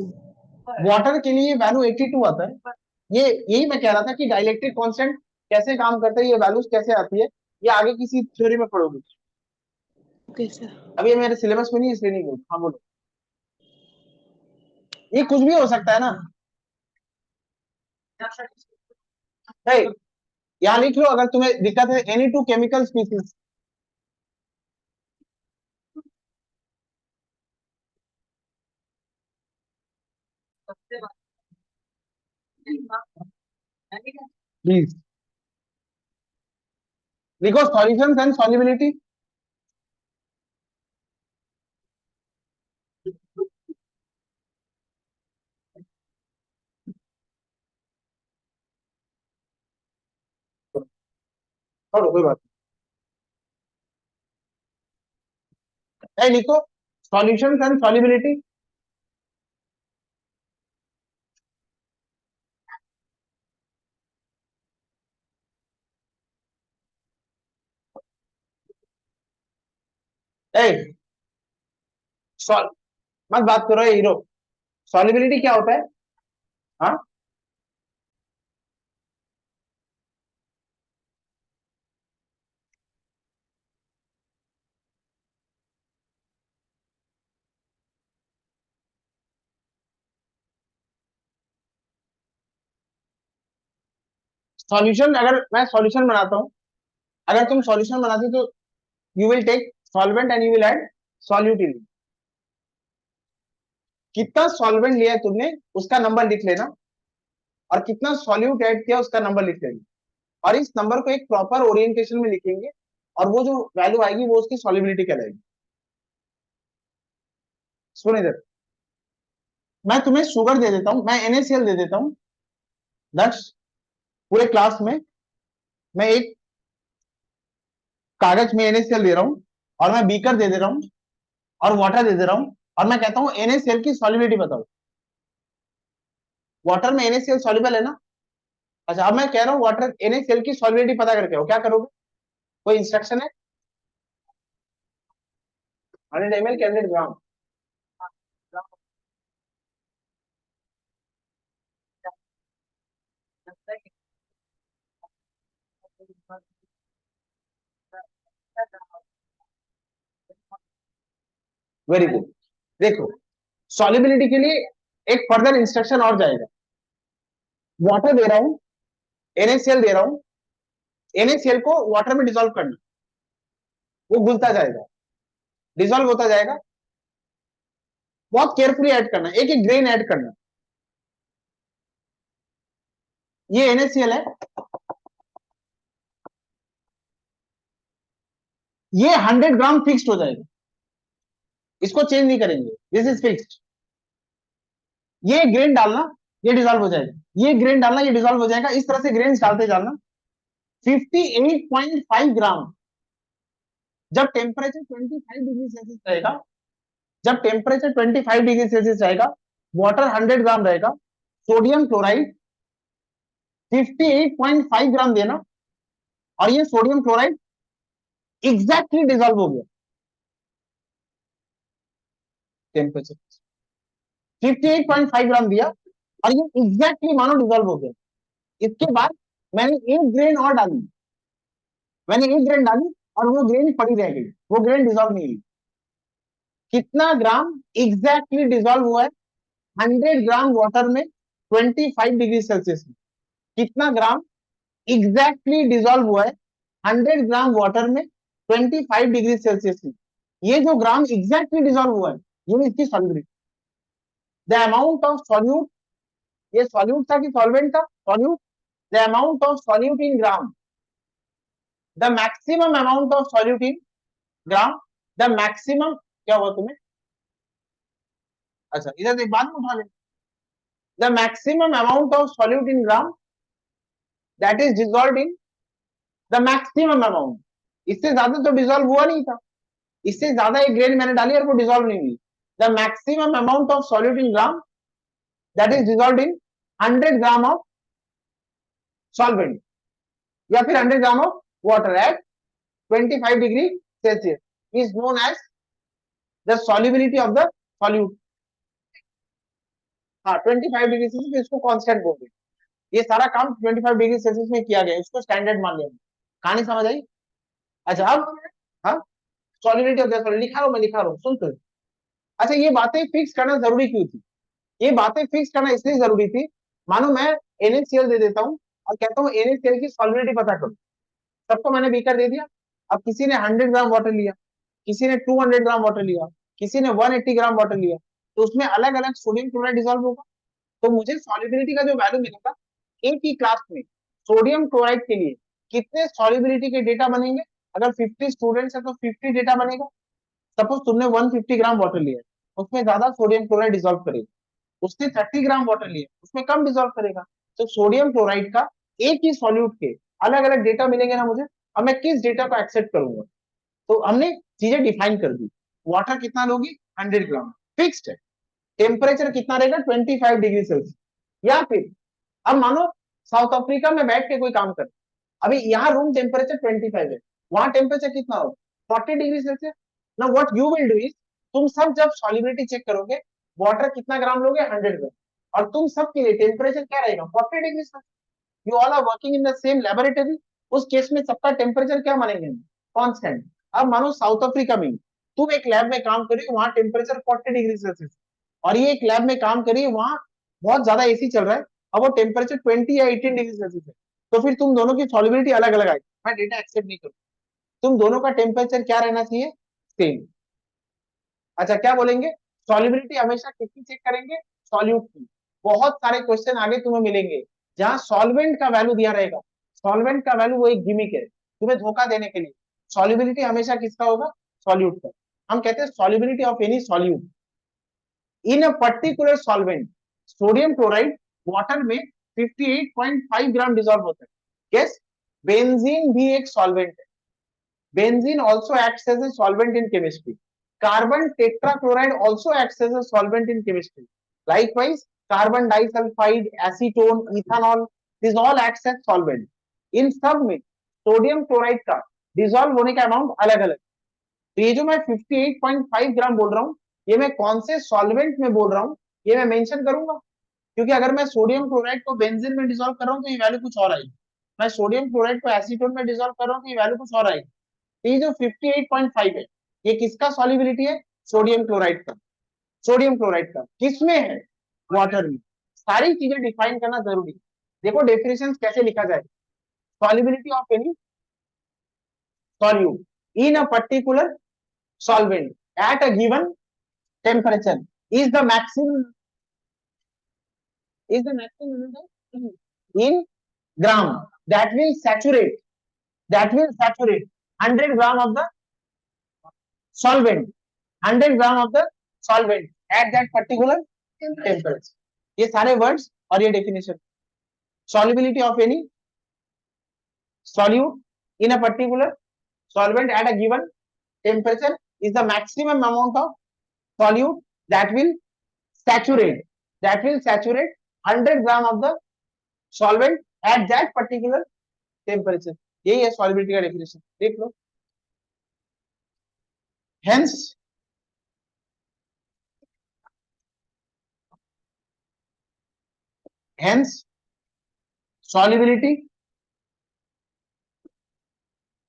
वाटर के लिए वैल्यू 82 आता है। ये यही मैं कह रहा था कि डाइलेक्ट्रिक कांस्टेंट कैसे काम करता है, ये वैल्यूज कैसे आती है, ये आगे किसी थ्योरी में पढ़ोगे। Okay sir. अभी ये मेरे सिलेबस में नहीं है, इसलिए नहीं बोल। हाँ बोलो। ये कुछ भी हो सकता है ना। है, यहाँ लिख लो अगर तुम्हें दिक्कत है, any two chemical species. Please लिखो सॉल्यूशंस एंड सॉल्युबिलिटी। छोड़ो कोई बात नहीं। लिखो सॉल्यूशंस एंड सॉल्युबिलिटी। ए सॉल मत बात करो हीरो। सॉल्युबिलिटी क्या होता है? हाँ, सॉल्यूशन, अगर मैं सॉल्यूशन बनाता हूँ, अगर तुम सॉल्यूशन बनाते हो तो you will take solvent and you will add solute in. कितना सॉल्वेंट लिया है तुमने उसका नंबर लिख लेना, और कितना सॉल्यूट ऐड किया उसका नंबर लिख लेना, और इस नंबर को एक प्रॉपर ओरिएंटेशन में लिखेंगे, और वो जो वैल्यू आएगी वो उसकी सॉल्युबिलिटी कहलाएगी। सुन इधर, मैं तुम्हें शुगर दे देता हूं, मैं NaCl दे देता हूं दक्ष, पूरे क्लास में मैं एक कागज में NaCl दे रहा हूं, और मैं बीकर दे दे रहा हूं, और वाटर दे दे रहा हूं, और मैं कहता हूं NaCl की सॉल्युबिलिटी बताओ। वाटर में NaCl सॉल्युबल है ना? अच्छा, अब मैं कह रहा हूँ वाटर NaCl की सॉल्युबिलिटी पता करके हो, क्या करोगे? कोई इंस्ट्रक्शन है? 100 ml के 100 ग्राम। Very good. देखो, सॉल्युबिलिटी के लिए एक फर्दर इंस्ट्रक्शन और जाएगा। वाटर दे रहा हूं, NaCl दे रहा हूं, NaCl को वाटर में डिसॉल्व करना, वो घुलता जाएगा, डिसॉल्व होता जाएगा। बहुत केयरफुली ऐड करना, एक एक ग्रेन ऐड करना। ये NaCl है, ये 100 ग्राम फिक्स्ड हो जाएगा, इसको चेंज नहीं करेंगे, दिस इज फिक्स्ड। ये ग्रेन डालना, ये डिसॉल्व हो जाएगा, ये ग्रेन डालना, ये डिसॉल्व हो जाएगा, इस तरह से ग्रेन डालते जाना। 58.5 ग्राम, जब टेम्परेचर 25 डिग्री सेल्सियस रहेगा, जब टेम्परेचर 25 डिग्री सेल्सियस रहेगा, वाटर 100 ग्राम रहेगा, सोडियम क्लोराइड 58.5 ग्राम देना, और ये सोडियम क्लोराइड एग्जैक्टली डिसॉल्व हो गया टेम्परेचर। 58.5 ग्राम दिया, और ये एग्जैक्टली मानो डिसॉल्व हो गया। इसके बाद मैंने एक ग्रेन और डाली, मैंने एक ग्रेन डाली, और वो ग्रेन पड़ी रह गई, वो ग्रेन डिसॉल्व नहीं हुई। कितना ग्राम एग्जैक्टली डिजोल्व हुआ है 100 ग्राम वाटर में 25 डिग्री सेल्सियस में? कितना ग्राम एग्जैक्टली डिजोल्व हुआ है 100 ग्राम वाटर में 25 डिग्री सेल्सियस में? ये जो ग्राम एग्जैक्टली डिजोल्व हुआ है ये इसकी solubility. The amount of solute, ये सॉल्यूट था कि सॉल्वेंट था? Solute. The amount of solute in gram, the maximum amount of solute in gram, the maximum, क्या हुआ तुम्हें? अच्छा इधर एक बात में उठा ले, the maximum amount of solute in gram that is dissolve in the maximum amount. इससे ज्यादा तो डिजोल्व हुआ नहीं था, इससे ज्यादा एक ग्रेन मैंने डाली और वो डिजोल्व नहीं हुई। The maximum amount of solute in gram that is dissolve in 100 gram of solvent या फिर 100 gram of water at 25 degree Celsius is known as the solubility of the solute. हाँ 25 डिग्री सेल्सियस, इसको constant बोलते हैं। ये सारा काम 25 degree Celsius में किया गया, इसको स्टैंडर्ड मान लिया। कहानी समझ आई? अच्छा अब हाँ सॉल्युबिलिटी ऑफ द सॉल्यूट लिखा रहा हूं, मैं लिखा रहा हूं, सुन तो। अच्छा ये बातें फिक्स करना जरूरी क्यों थी? ये बातें फिक्स करना इसलिए जरूरी थी, मानो मैं NaCl दे देता हूँ और कहता हूँ NaCl की सॉल्युबिलिटी पता करो। सबको मैंने बीकर दे दिया, अब किसी ने 100 ग्राम वाटर लिया, किसी ने 200 ग्राम वाटर लिया, किसी ने 180 ग्राम वाटर लिया, तो उसमें अलग अलग सोडियम क्लोराइड डिजोल्व होगा। तो मुझे सॉल्युबिलिटी का जो वैल्यू मिलेगा, एक ही क्लास में सोडियम क्लोराइड के लिए कितने सॉल्युबिलिटी के डेटा बनेंगे? अगर 50 स्टूडेंट्स है तो 50 डेटा बनेगा। सपोज तुमने 150 ग्राम वाटर लिया, उसमें ज्यादा सोडियम क्लोराइड डिजोल्व करेगा, उसने 30 ग्राम वाटर लिया, उसमें कम डिजोल्व करेगा। तो सोडियम क्लोराइड का एक ही सॉल्यूट के अलग अलग डेटा मिलेंगे ना मुझे, अब मैं किस डेटा को एक्सेप्ट करूंगा? तो हमने चीजें डिफाइन कर दी। वाटर कितना लोगी? 100 ग्राम, फिक्स्ड है। टेम्परेचर कितना रहेगा? 25 डिग्री सेल्सियस। या फिर अब मानो साउथ अफ्रीका में बैठ के कोई काम कर, अभी यहाँ रूम टेम्परेचर 25 है, वहां टेम्परेचर कितना हो? 40 डिग्री सेल्सियस। ना what you will do is, तुम सब जब सॉल्युबिलिटी चेक करोगे, वाटर कितना ग्राम लोगे? 100 ग्राम, और तुम सब के लिए टेम्परेचर क्या रहेगा? 40 degree Celsius. You all are working in the same laboratory, उस केस में सबका टेम्परेचर क्या मानेंगे? कांस्टेंट। अब मानो साउथ अफ्रीका में तुम एक लैब में काम कर रही हो, वहां टेम्परेचर 40 डिग्री सेल्सियस, और ये एक लैब में काम करिए वहां बहुत ज्यादा AC चल रहा है, अब वो टेम्परेचर 20 या 18 डिग्री सेल्सियस है, तो फिर तुम दोनों की सॉल्युबिलिटी अलग अलग आएगी। मैं डेटा एक्सेप्ट नहीं करूँ, तुम दोनों का टेम्परेचर क्या रहना चाहिए? सेम। अच्छा क्या बोलेंगे? सॉल्युबिलिटी हमेशा किसकी चेक करेंगे? सॉल्यूट की। बहुत सारे क्वेश्चन आगे तुम्हें मिलेंगे जहां सॉल्वेंट का वैल्यू दिया रहेगा। सॉल्वेंट का वैल्यू वो एक गिमिक है तुम्हें धोखा देने के लिए। सॉल्युबिलिटी हमेशा किसका होगा? सॉल्यूट का। हम कहते हैं solubility of any solute in a particular solvent. Sodium chloride water में 58.5 ग्राम डिजोल्व होता है। यस, बेंजीन भी एक सॉल्वेंट है। Benzene also acts as a solvent in chemistry. Carbon tetrachloride also acts as a solvent in chemistry. Likewise, carbon disulfide, acetone, ethanol, these all acts as solvent. इन सब में sodium chloride का dissolve होने का amount अलग अलग। तो ये जो मैं 58.5 ग्राम बोल रहा हूँ, ये मैं कौन से सॉल्वेंट में बोल रहा हूँ ये मैं मेंशन करूंगा, क्योंकि अगर मैं सोडियम क्लोराइड को बेंजीन में डिजोल्व कर रहा हूँ तो ये वैल्यू कुछ और आएगी। मैं सोडियम क्लोराइड को एसीटोन में डिजोल्व कर रहा हूँ तो ये वैल्यू कुछ और आएगी। तो ये जो 58.5 है ये किसका सॉल्युबिलिटी है? सोडियम क्लोराइड का। सोडियम क्लोराइड का किसमें है? वाटर में। सारी चीजें डिफाइन करना जरूरी है। देखो डेफिनेशन कैसे लिखा जाए। Solubility of any solute in a particular solvent at a given temperature is the maximum in gram that will saturate 100 gram of the solvent, 100 gram of the solvent at that particular temperature. ये सारे words और ये definition. solubility of any solute in a particular solvent at a given temperature is the maximum amount of solute that will saturate 100 gram of the solvent at that particular temperature. यही है solubility का definition, देख लो। hence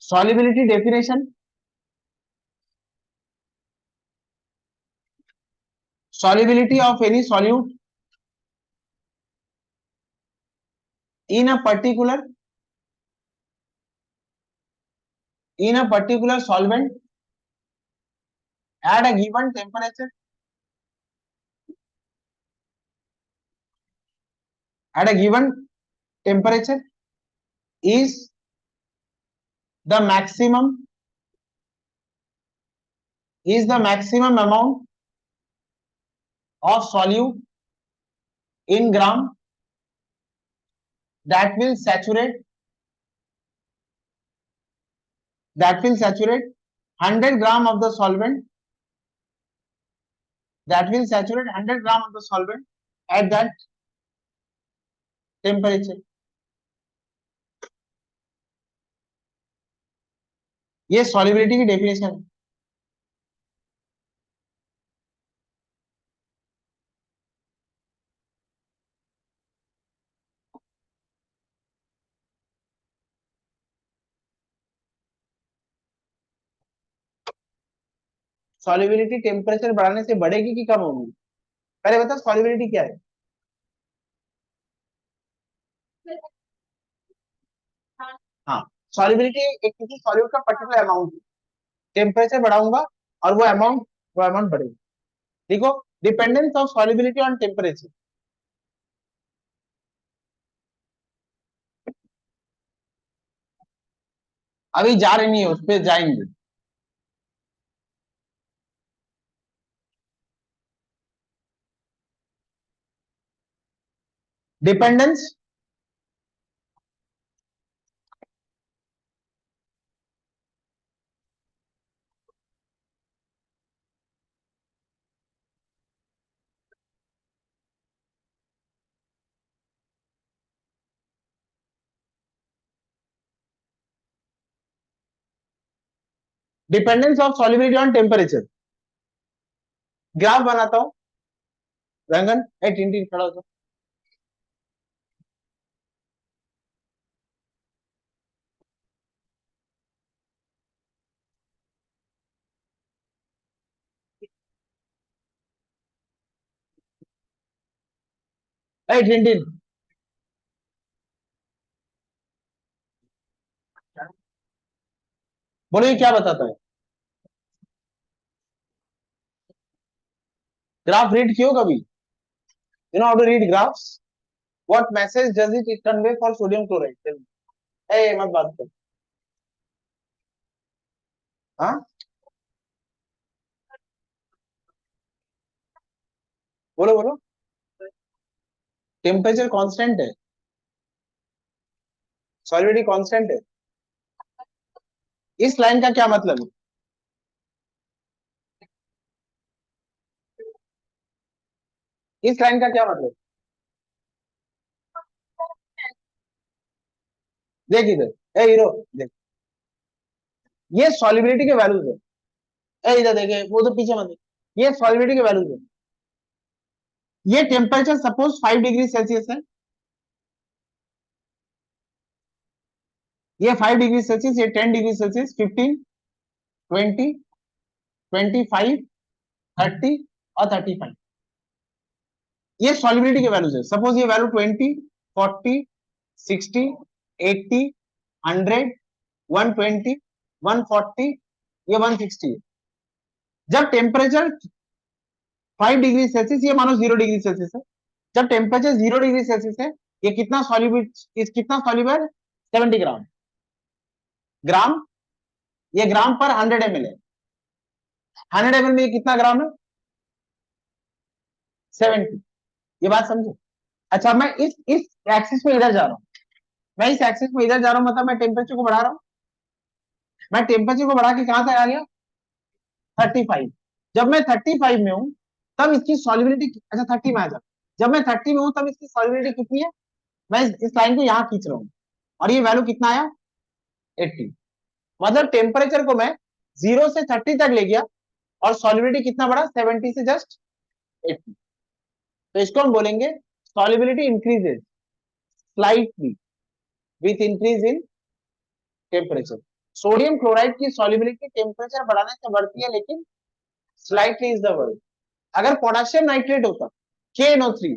solubility definition solubility of any solute in a particular solvent at a given temperature, is the maximum amount of solute in gram that will saturate 100 gram of the solvent at that temperature. ये solubility की definition है. Solubility temperature बढ़ाने से बढ़ेगी कि कम होगी? पहले बता सॉल्युबिलिटी क्या है. हाँ, सॉल्युबिलिटी एक किसी सॉल्यूट का पर्टिकुलर अमाउंट, टेम्परेचर बढ़ाऊंगा और वो अमाउंट बढ़ेगा. देखो, dependence of solubility on temperature. अभी जा रही नहीं है, उस पर जाएंगे. Dependence of solubility on temperature. Graph बनाता हूं. रंगन, टिंटिन खड़ा हो जाओ. टिंटिन, बोलो ये क्या बताता है? ग्राफ रीड कियो कभी? You know how to read graphs? What message does it convey for sodium chloride? मत बात कर. हाँ, बोलो बोलो. टेम्परेचर कांस्टेंट है, सॉलिबिलिटी कांस्टेंट है. इस लाइन का क्या मतलब है? इस लाइन का क्या मतलब? देख इधर, हीरो देख, ये सॉलिबिलिटी के वैल्यूज है. इधर देखे, वो तो पीछे मत देख. ये सॉलिबिलिटी के वैल्यूज है. ये टेम्परेचर सपोज 5 डिग्री सेल्सियस है. ये 5 डिग्री सेल्सियस, ये 10 डिग्री सेल्सियस, 15, 20, 25, 30 और 35. ये सॉलिबिलिटी के वैल्यूज है. सपोज ये वैल्यू 20, 40, 60, 80, 100, 120, 140, ये 160 है. जब टेम्परेचर 5 डिग्री सेल्सियस, ये मानो 0 डिग्री सेल्सियस है. जब टेम्परेचर 0 डिग्री सेल्सियस है, ये कितना सॉल्यूबल? 70 ग्राम. ये ग्राम पर 100 ml है. 100 ml में ये कितना ग्राम है? 70. ये बात समझो. अच्छा, मैं इस एक्सिस में इधर जा रहा हूं. मैं इस एक्सिस में इधर जा रहा हूं, मतलब मैं टेम्परेचर को बढ़ा रहा हूं. मैं टेम्परेचर को बढ़ा के कहां तक आ गया? 35. जब मैं 35 में हूं, तब इसकी सॉल्युबिलिटी, अच्छा 30 में आ जा. जब मैं 30 में हूं, तब इसकी सॉल्युबिलिटी कितनी है? मैं इस लाइन को यहां खींच रहा हूं, और ये वैल्यू कितना आया? 80. मतलब टेम्परेचर को मैं 0 से 30 तक ले गया, और सॉल्युबिलिटी कितना बढ़ा? 70 से जस्ट 80. तो इसको हम बोलेंगे solubility increases slightly with increase in temperature. Sodium chloride की सॉल्युबिलिटी टेम्परेचर बढ़ाने से बढ़ती है, लेकिन स्लाइटली इज द वर्ड. अगर पोटेशियम नाइट्रेट होता KNO3,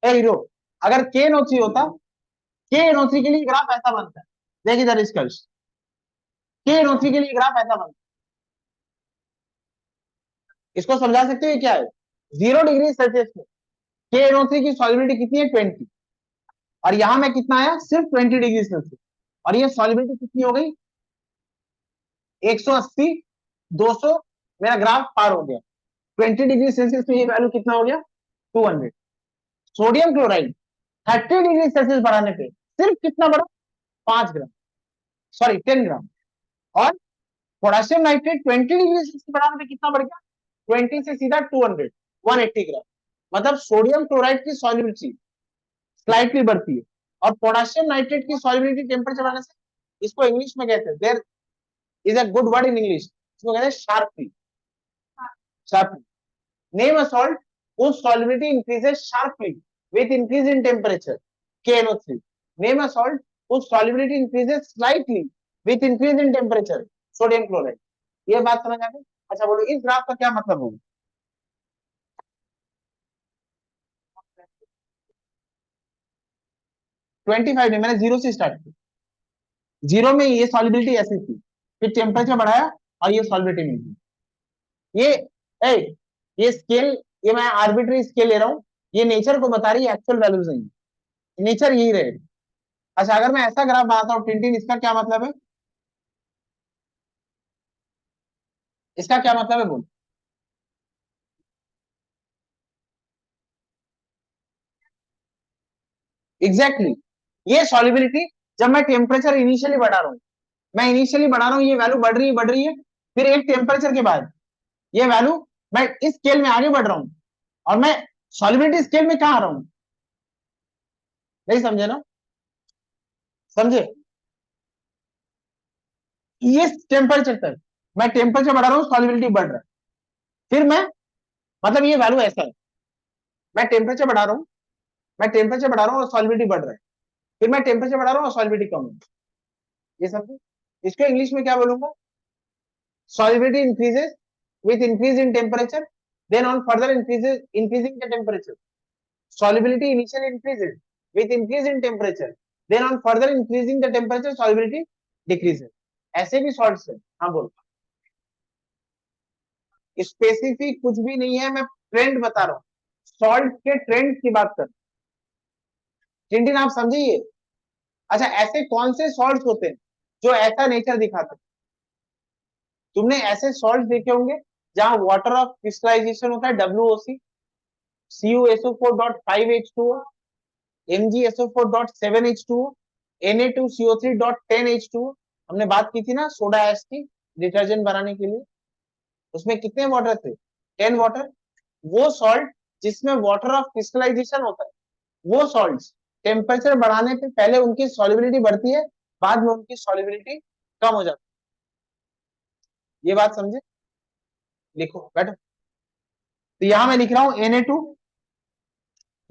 ए हीरो, अगर KNO3 होता, KNO3 के लिए ग्राफ ऐसा बनता है, देखिए इधर इसका KNO3 के लिए ग्राफ ऐसा बनता है, इसको समझा सकते हो ये क्या है? 0 डिग्री सेल्सियस में KNO3 की सॉल्युबिलिटी कितनी है? 20, और यहां में कितना आया? सिर्फ 20 डिग्री सेल्सियस, और ये सॉल्युबिलिटी कितनी हो गई? 180, 200, मेरा ग्राफ पार हो गया। 20 डिग्री सेल्सियस में ये वैल्यू कितना हो गया? 200। सोडियम क्लोराइड 30 डिग्री सेल्सियस बढ़ाने पे सिर्फ कितना बढ़ा? 5 ग्राम, सॉरी 10 ग्राम। और पोटेशियम नाइट्रेट 20 डिग्री सेल्सियस बढ़ाने पे कितना बढ़ गया? 20 से सीधा 200, 180 ग्राम। मतलब सोडियम क्लोराइड की सॉल्युबिलिटी स्लाइटली बढ़ती है, और पोटेशियम नाइट्रेट की सॉल्युबिलिटी टेम्परेचर बढ़ने से, इसको इंग्लिश में कहते हैं, there is a good word in English, इसको कहते हैं sharply. Sharply name a salt whose solubility increases sharply with increase in temperature, KNO3. Name a salt whose solubility increases slightly with increase in temperature, sodium chloride. ये बात समझ आ गई? अच्छा बोलो, इस ग्राफ का क्या मतलब होगा? 25 में मैंने 0 से स्टार्ट किया, 0 में ये सॉलिबिलिटी ऐसी थी, फिर टेम्परेचर बढ़ाया और ये सॉलिबिलिटी मिली। ये ए, ये स्केल, ये मैं आर्बिट्री स्केल ले रहा हूँ, ये नेचर को बता रही है, एक्चुअल वैल्यूज नहीं, नेचर यही रहेगा। अच्छा अगर मैं ऐसा ग्राफ बनाता हूँ टिन, इसका क्या मतलब है? इसका क्या मतलब है बोल? Exactly exactly. ये सॉल्युबिलिटी जब मैं टेम्परेचर इनिशियली बढ़ा रहा हूँ, मैं इनिशियली बढ़ा रहा हूँ, ये वैल्यू बढ़ रही है, फिर एक टेम्परेचर के बाद ये वैल्यू, मैं इस स्केल में आगे बढ़ रहा हूँ, और मैं सॉल्युबिलिटी स्केल में कहां आ रहा हूँ? नहीं समझे ना? समझे? ये टेम्परेचर तक मैं टेम्परेचर बढ़ा रहा हूँ, सॉल्युबिलिटी बढ़ रहा है, फिर मैं, मतलब ये वैल्यू ऐसा है, मैं टेम्परेचर बढ़ा रहा हूँ, मैं टेम्परेचर बढ़ा रहा हूँ और सॉल्युबिलिटी बढ़ रहा है, फिर मैं टेम्परेचर बढ़ा रहा हूँ और सॉल्युबिलिटी कम है। ये समझे? इसको इंग्लिश में क्या बोलूंगा? Solubility increases with increase in temperature, then on further increasing the temperature. Solubility initially increases with increase in temperature, then on further increasing the temperature solubility decreases. ऐसे भी सॉल्ट्स है। हाँ बोल। स्पेसिफिक कुछ भी नहीं है, मैं ट्रेंड बता रहा हूँ, सॉल्ट के ट्रेंड की बात कर। टिंटिन आप समझिए। अच्छा ऐसे कौन से सॉल्ट्स होते हैं जो ऐसा नेचर दिखाते हैं? तुमने ऐसे सॉल्ट देखे होंगे जहां वाटर ऑफ क्रिस्टलाइजेशन होता है, WOC, CuSO4.5H2O, MgSO4.7H2O, Na2CO3.10H2O। हमने बात की थी ना सोडा ऐश की, डिटर्जेंट बनाने के लिए, उसमें कितने वाटर थे? 10 वाटर। वो सॉल्ट जिसमें वाटर ऑफ क्रिस्टलाइजेशन होता है, वो सॉल्ट्स टेम्परेचर बढ़ाने पे पहले उनकी सॉल्युबिलिटी बढ़ती है, बाद में उनकी सॉल्युबिलिटी कम हो जाती है। ये बात समझे? लिखो बैठो। तो यहां मैं लिख रहा हूं Na2,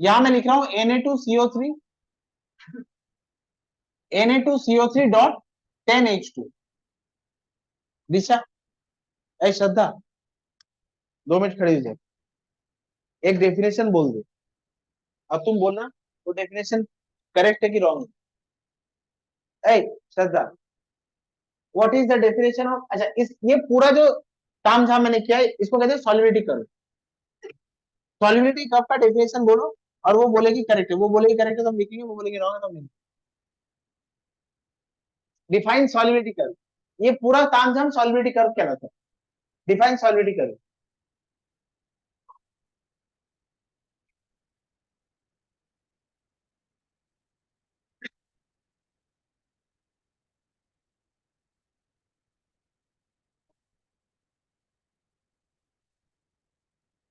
यहां मैं लिख रहा हूं Na2CO3, Na2CO3.10H2। दिशा, ए श्रद्धा, 2 मिनट खड़ी हो जाए, एक डेफिनेशन बोल दे, अब तुम बोलना वो डेफिनेशन करेक्ट है कि रॉन्ग है। ए Shraddha, what is the definition of, अच्छा इस ये पूरा जो काम झाम मैंने किया है इसको कहते हैं सॉल्युबिलिटी कर्व। सॉल्युबिलिटी कर्व का डेफिनेशन बोलो, और वो बोलेगी करेक्ट है, वो बोलेगी करेक्ट है तो हम लिखेंगे, वो बोलेगी रॉन्ग है तो हम लिखेंगे। डिफाइन सॉल्युबिलिटी कर्व, ये पूरा काम झाम सॉल्युबिलिटी कर्व कहलाता है। Define solubility curve.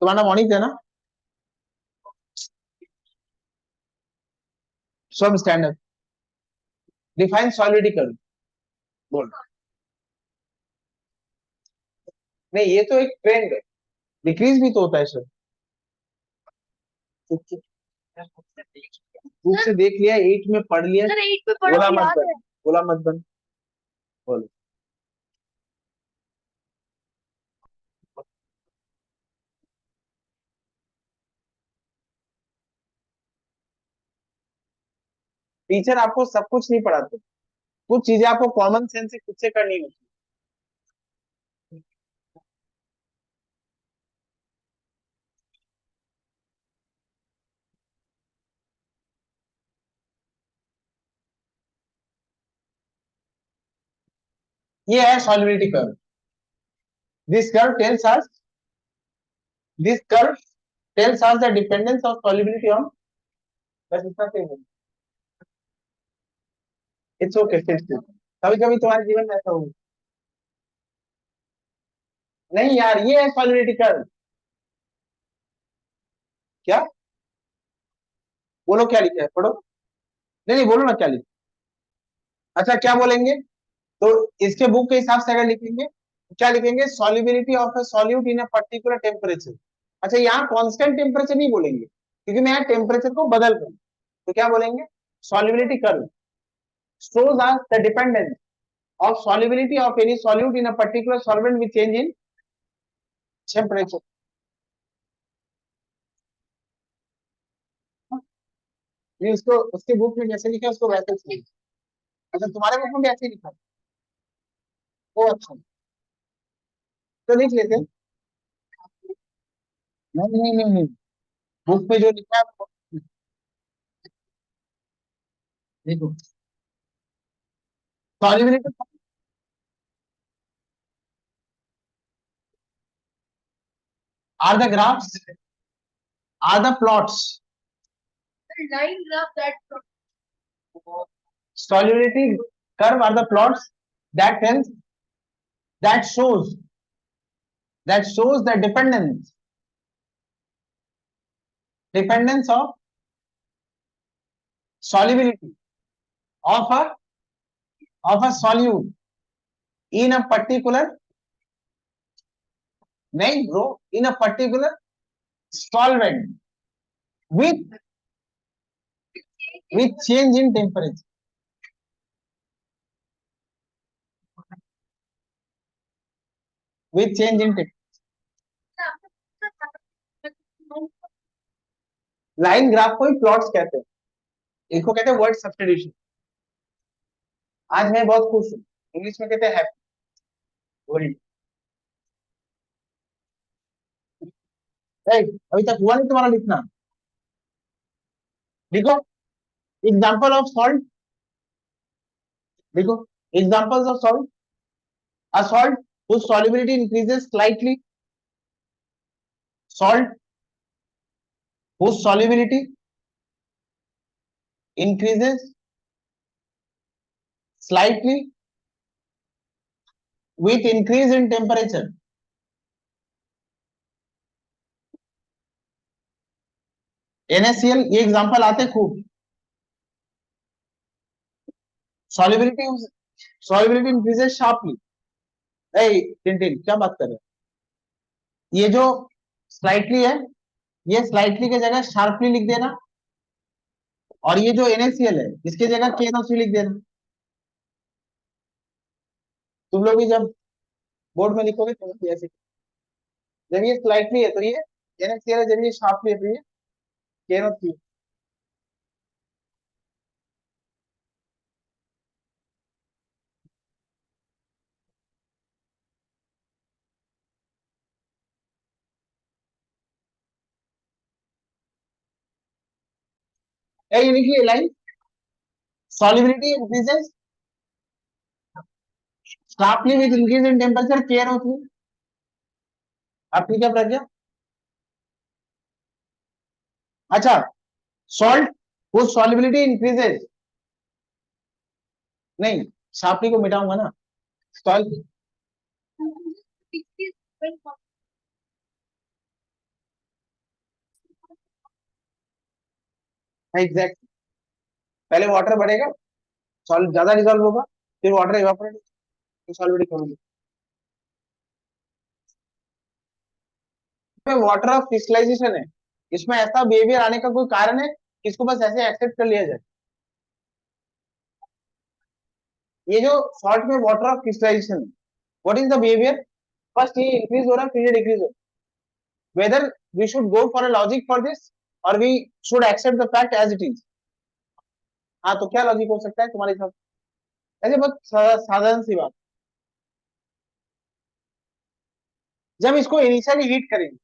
तुम्हारा मॉर्निंग है ना? सब स्टैंडर्ड। डिफाइन सॉल्युबिलिटी कर्व बोल। नहीं ये तो एक ट्रेंड है, डिक्रीज भी तो होता है सर। चुप चुप चुप से देख लिया, 8 में पढ़ लिया, सर 8 पे पढ़ा बोला हुआ मत याद बन, है। बोला मत बन, बोलो। टीचर आपको सब कुछ नहीं पढ़ाते, कुछ चीजें आपको कॉमन सेंस से खुद से करनी होती है। ये है solubility curve. This curve tells us this curve tells us the dependence of solubility on, बस इतना चाहिए। इट्स ओके, कभी कभी तुम्हारे जीवन में ऐसा होगा। नहीं यार, ये है सॉल्युबिलिटी कर्व। क्या बोलो, क्या लिखा है पढ़ो। नहीं नहीं, बोलो ना क्या लिखा। अच्छा क्या बोलेंगे, तो इसके बुक के हिसाब से अगर लिखेंगे तो क्या लिखेंगे, solubility of a solute in a particular temperature. अच्छा, यहाँ कांस्टेंट टेम्परेचर नहीं बोलेंगे क्योंकि मैं यहाँ टेम्परेचर को बदल रहा हूँ, तो क्या बोलेंगे, solubility curve shows us the dependence of solubility of any solute in a particular solvent with change in temperature। ये उसको उसके बुक में जैसे लिखा है उसको वैसे चाहिए। अच्छा, तुम्हारे बुक में भी ऐसे लिखा है? ओ अच्छा, तो लिख लेते हैं। नहीं नहीं नहीं नहीं, बुक पे जो लिखा है देखो, solubility are the graphs, are the plots, line graph that solubility curve are the plots that tells, that shows, that shows the dependence of solubility of a solute in a particular, नहीं bro, in a particular solvent with change in temperature, with change in temperature। Line graph को ही plots कहते हैं, इनको कहते हैं word substitution. आज मैं बहुत खुश हूँ, इंग्लिश में कहते हैं हैप्पी। अभी तक हुआ नहीं तुम्हारा लिखना, देखो एग्जांपल ऑफ सॉल्ट, देखो examples of salt, a salt whose solubility increases slightly, salt whose solubility increases slightly with increase in temperature। NaCl, ये एग्जांपल आते खूब। solubility solubility increases sharply। Tintin क्या बात कर रहे हैं, ये जो स्लाइटली है, ये स्लाइटली की जगह शार्पली लिख देना, और ये जो NaCl है इसकी जगह KNO3 लिख देना। तुम लोग भी जब बोर्ड में लिखोगे तो ऐसे, जब ये स्लाइटली है तो ये NaCl है, जब ये शार्पली है तो ये KNO3। ये लिखिए line, solubility increases sharply with increase in temperature KNO3। आपने क्या प्रज्ञा, अच्छा salt whose solubility increases, नहीं sharply को मिटाऊंगा ना, salt एग्जैक्ट, पहले वाटर बढ़ेगा, सॉल्ट ज्यादा डिसॉल्व होगा, फिर वाटर इवापोरेट, तो सॉल्युबिलिटी कम होगी। वाटर ऑफ क्रिस्टलाइजेशन है, इसमें ऐसा बिहेवियर आने का कोई कारण है कि इसको बस ऐसे एक्सेप्ट कर लिया जाए। ये जो सॉल्ट में water of crystallisation, what is the behaviour, first ये इंक्रीज हो रहा है फिर ये डिक्रीज हो रहा है, whether we should go for a logic for this or we should accept the fact as it is. हाँ, तो क्या लॉजिक हो सकता है तुम्हारे हिसाब से? ऐसे बहुत साधारण सी बात। जब इसको इनिशियली हीट करेंगे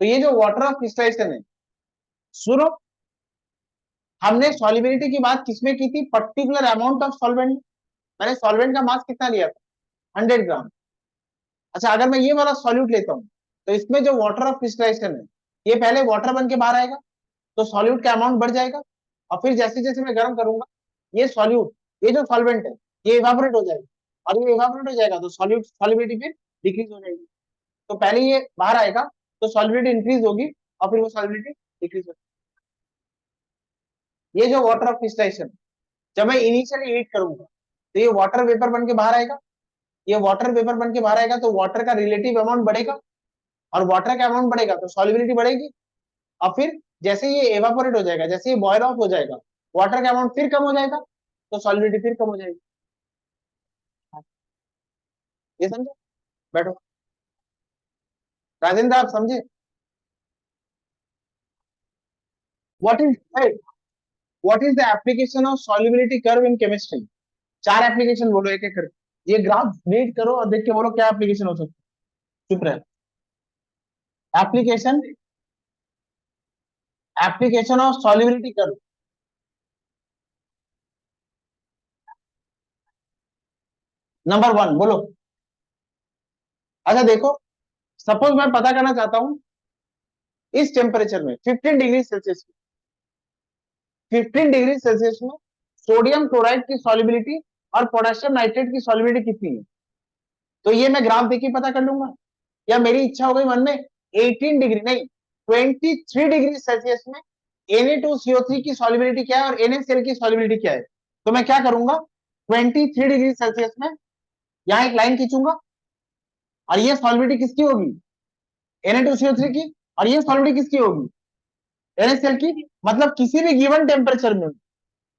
तो ये जो वाटर ऑफ क्रिस्टलाइजेशन है, सुनो, हमने सॉल्युबिलिटी की बात किसमें की थी? Particular amount of solvent. मैंने सॉल्वेंट का मास कितना लिया था? 100 ग्राम। अच्छा, अगर मैं ये वाला सॉल्यूट लेता हूँ तो इसमें जो वाटर ऑफ क्रिस्टलाइजेशन है, ये पहले वाटर बन के बाहर आएगा, तो सॉल्यूट का अमाउंट बढ़ जाएगा, और फिर जैसे जैसे मैं गर्म करूंगा, ये सॉल्यूट, ये जो सॉल्वेंट है, ये इवापोरेट हो जाएगा, और ये इवापोरेट हो जाएगा तो सॉल्यूट सॉल्युबिलिटी फिर डिक्रीज हो जाएगी। तो पहले ये बाहर आएगा तो सॉल्युबिलिटी इंक्रीज होगी, और फिर वो सॉल्युबिलिटी डिक्रीज होगी। ये जो वाटर ऑफ क्रिस्टलाइजेशन, जब मैं इनिशियली हीट करूंगा तो ये वाटर वेपर बन के बाहर आएगा, ये वाटर वेपर बन के बाहर आएगा तो वाटर का रिलेटिव अमाउंट बढ़ेगा, और वाटर का अमाउंट बढ़ेगा तो सॉल्युबिलिटी बढ़ेगी, और फिर जैसे ये एवापोरेट हो जाएगा, जैसे ये बॉयल ऑफ हो जाएगा, वाटर का अमाउंट फिर कम हो जाएगा, तो सॉल्युबिलिटी फिर कम हो जाएगी। ये समझे? बैठो। राजेंद्र, आप समझे? What is what is the application of solubility curve in chemistry? चार एप्लीकेशन बोलो एक एक करके, ये ग्राफ रीड करो और देख के बोलो क्या एप्लीकेशन हो सकता है। चुप रहे। Application application of solubility curve. Number one बोलो। अच्छा देखो, सपोज मैं पता करना चाहता हूं इस टेम्परेचर में 15 डिग्री सेल्सियस, 15 डिग्री सेल्सियस में सोडियम क्लोराइड की सॉल्युबिलिटी और पोटेशियम नाइट्रेट की सॉल्युबिलिटी कितनी है? तो ये मैं ग्राफ देखी पता कर लूंगा, या मेरी इच्छा हो गई मन में 18 डिग्री नहीं, 23 डिग्री सेल्सियस में Na2CO3 की सॉल्युबिलिटी क्या है और NaCl की सॉल्युबिलिटी क्या है, तो मैं क्या करूंगा? 23 डिग्री सेल्सियस में यहाँ एक लाइन खींचूंगा, और ये सॉल्युबिलिटी किसकी होगी? Na2CO3 की। और ये सॉल्युबिलिटी किसकी होगी? NaCl की। मतलब किसी भी गिवन टेम्परेचर में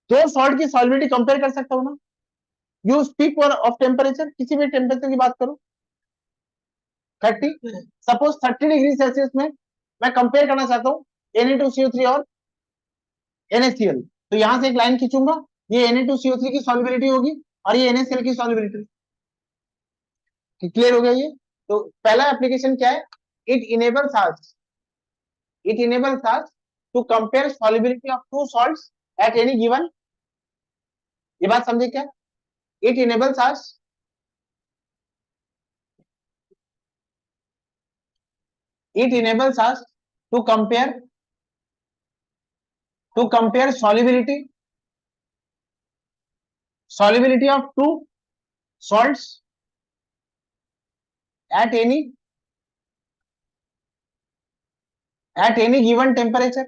दो सॉल्ट की सॉल्युबिलिटी कंपेयर कर सकता हूं ना? यू स्पीक ऑफ टेम्परेचर, किसी भी टेम्परेचर की बात करो। 30, सपोज 30 डिग्री सेल्सियस में मैं कंपेयर करना चाहता हूँ Na2CO3 और NaCl, तो यहां से एक लाइन खींचूंगा, ये Na2CO3 की सॉल्युबिलिटी होगी और ये NaCl की सॉल्युबिलिटी। क्लियर हो गया ये? तो पहला एप्लीकेशन क्या है? It enables us it enables us to compare solubility of two salts at any given. ये बात समझे क्या? It enables us it enables us to compare solubility of two salts at any given temperature.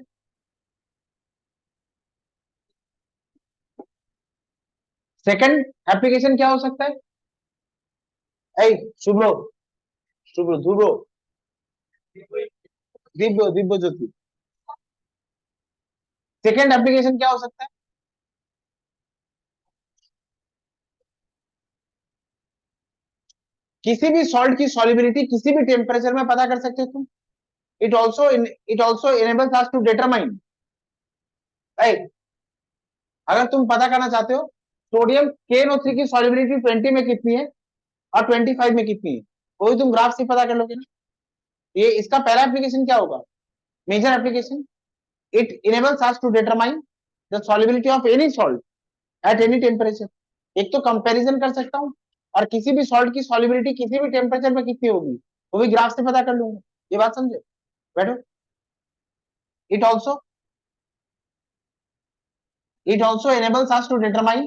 Second application क्या हो सकता है? ऐ शुभ्रो, ध्रुवो, दिव्य ज्योति, second application क्या हो सकता है? किसी भी सॉल्ट की सॉल्युबिलिटी किसी भी टेम्परेचर में पता कर सकते हो तुम। It also enables us to determine, right? अगर तुम पता करना चाहते हो सोडियम KNO3 की सॉल्युबिलिटी 20 में कितनी है और 25 में कितनी है, वही तुम ग्राफ से पता कर लोगे ना। ये इसका पहला एप्लीकेशन क्या होगा? Major application, it enables us to determine the solubility of any salt at any temperature. एक तो कंपैरिजन कर सकता हूं, और किसी भी सॉल्ट की सॉल्युबिलिटी किसी भी टेम्परेचर में कितनी होगी वो भी ग्राफ से पता कर लूंगा। ये बात समझे? बैठो। It also it also enables us to determine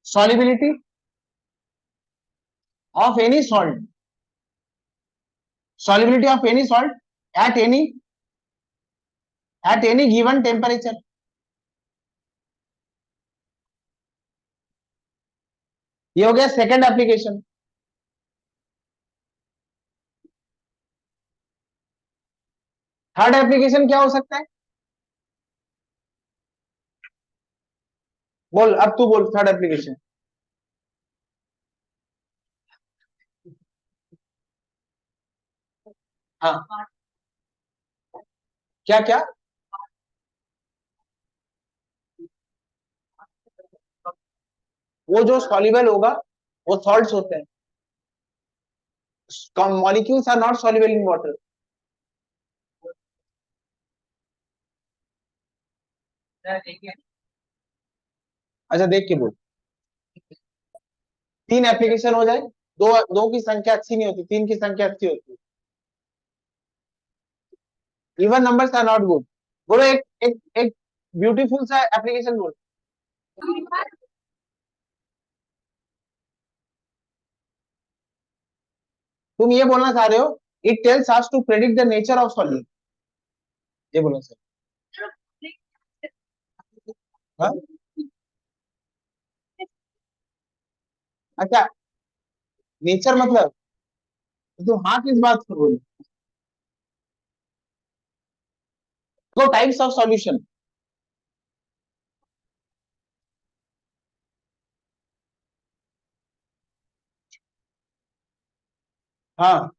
solubility of any salt at any given temperature. ये हो गया सेकंड एप्लीकेशन। थर्ड एप्लीकेशन क्या हो सकता है? बोल, अब तू बोल थर्ड एप्लीकेशन। हाँ, क्या क्या? वो जो सॉल्युबल होगा वो सॉल्ट्स होते हैं. Molecules are not soluble in water. अच्छा देख के बोल. तीन एप्लीकेशन हो जाए. दो दो की संख्या अच्छी नहीं होती, तीन की संख्या अच्छी होती है. Even numbers are not good. बोलो एक एक एक ब्यूटीफुल सा एप्लीकेशन बोल. तुम ये बोलना चाह रहे हो it tells us to predict the nature of solute. ये बोलो सर. हाँ? अच्छा. नेचर मतलब तो तुम हाँ किस बात पर बोले? दो टाइप्स ऑफ सॉल्यूशन. हाँ.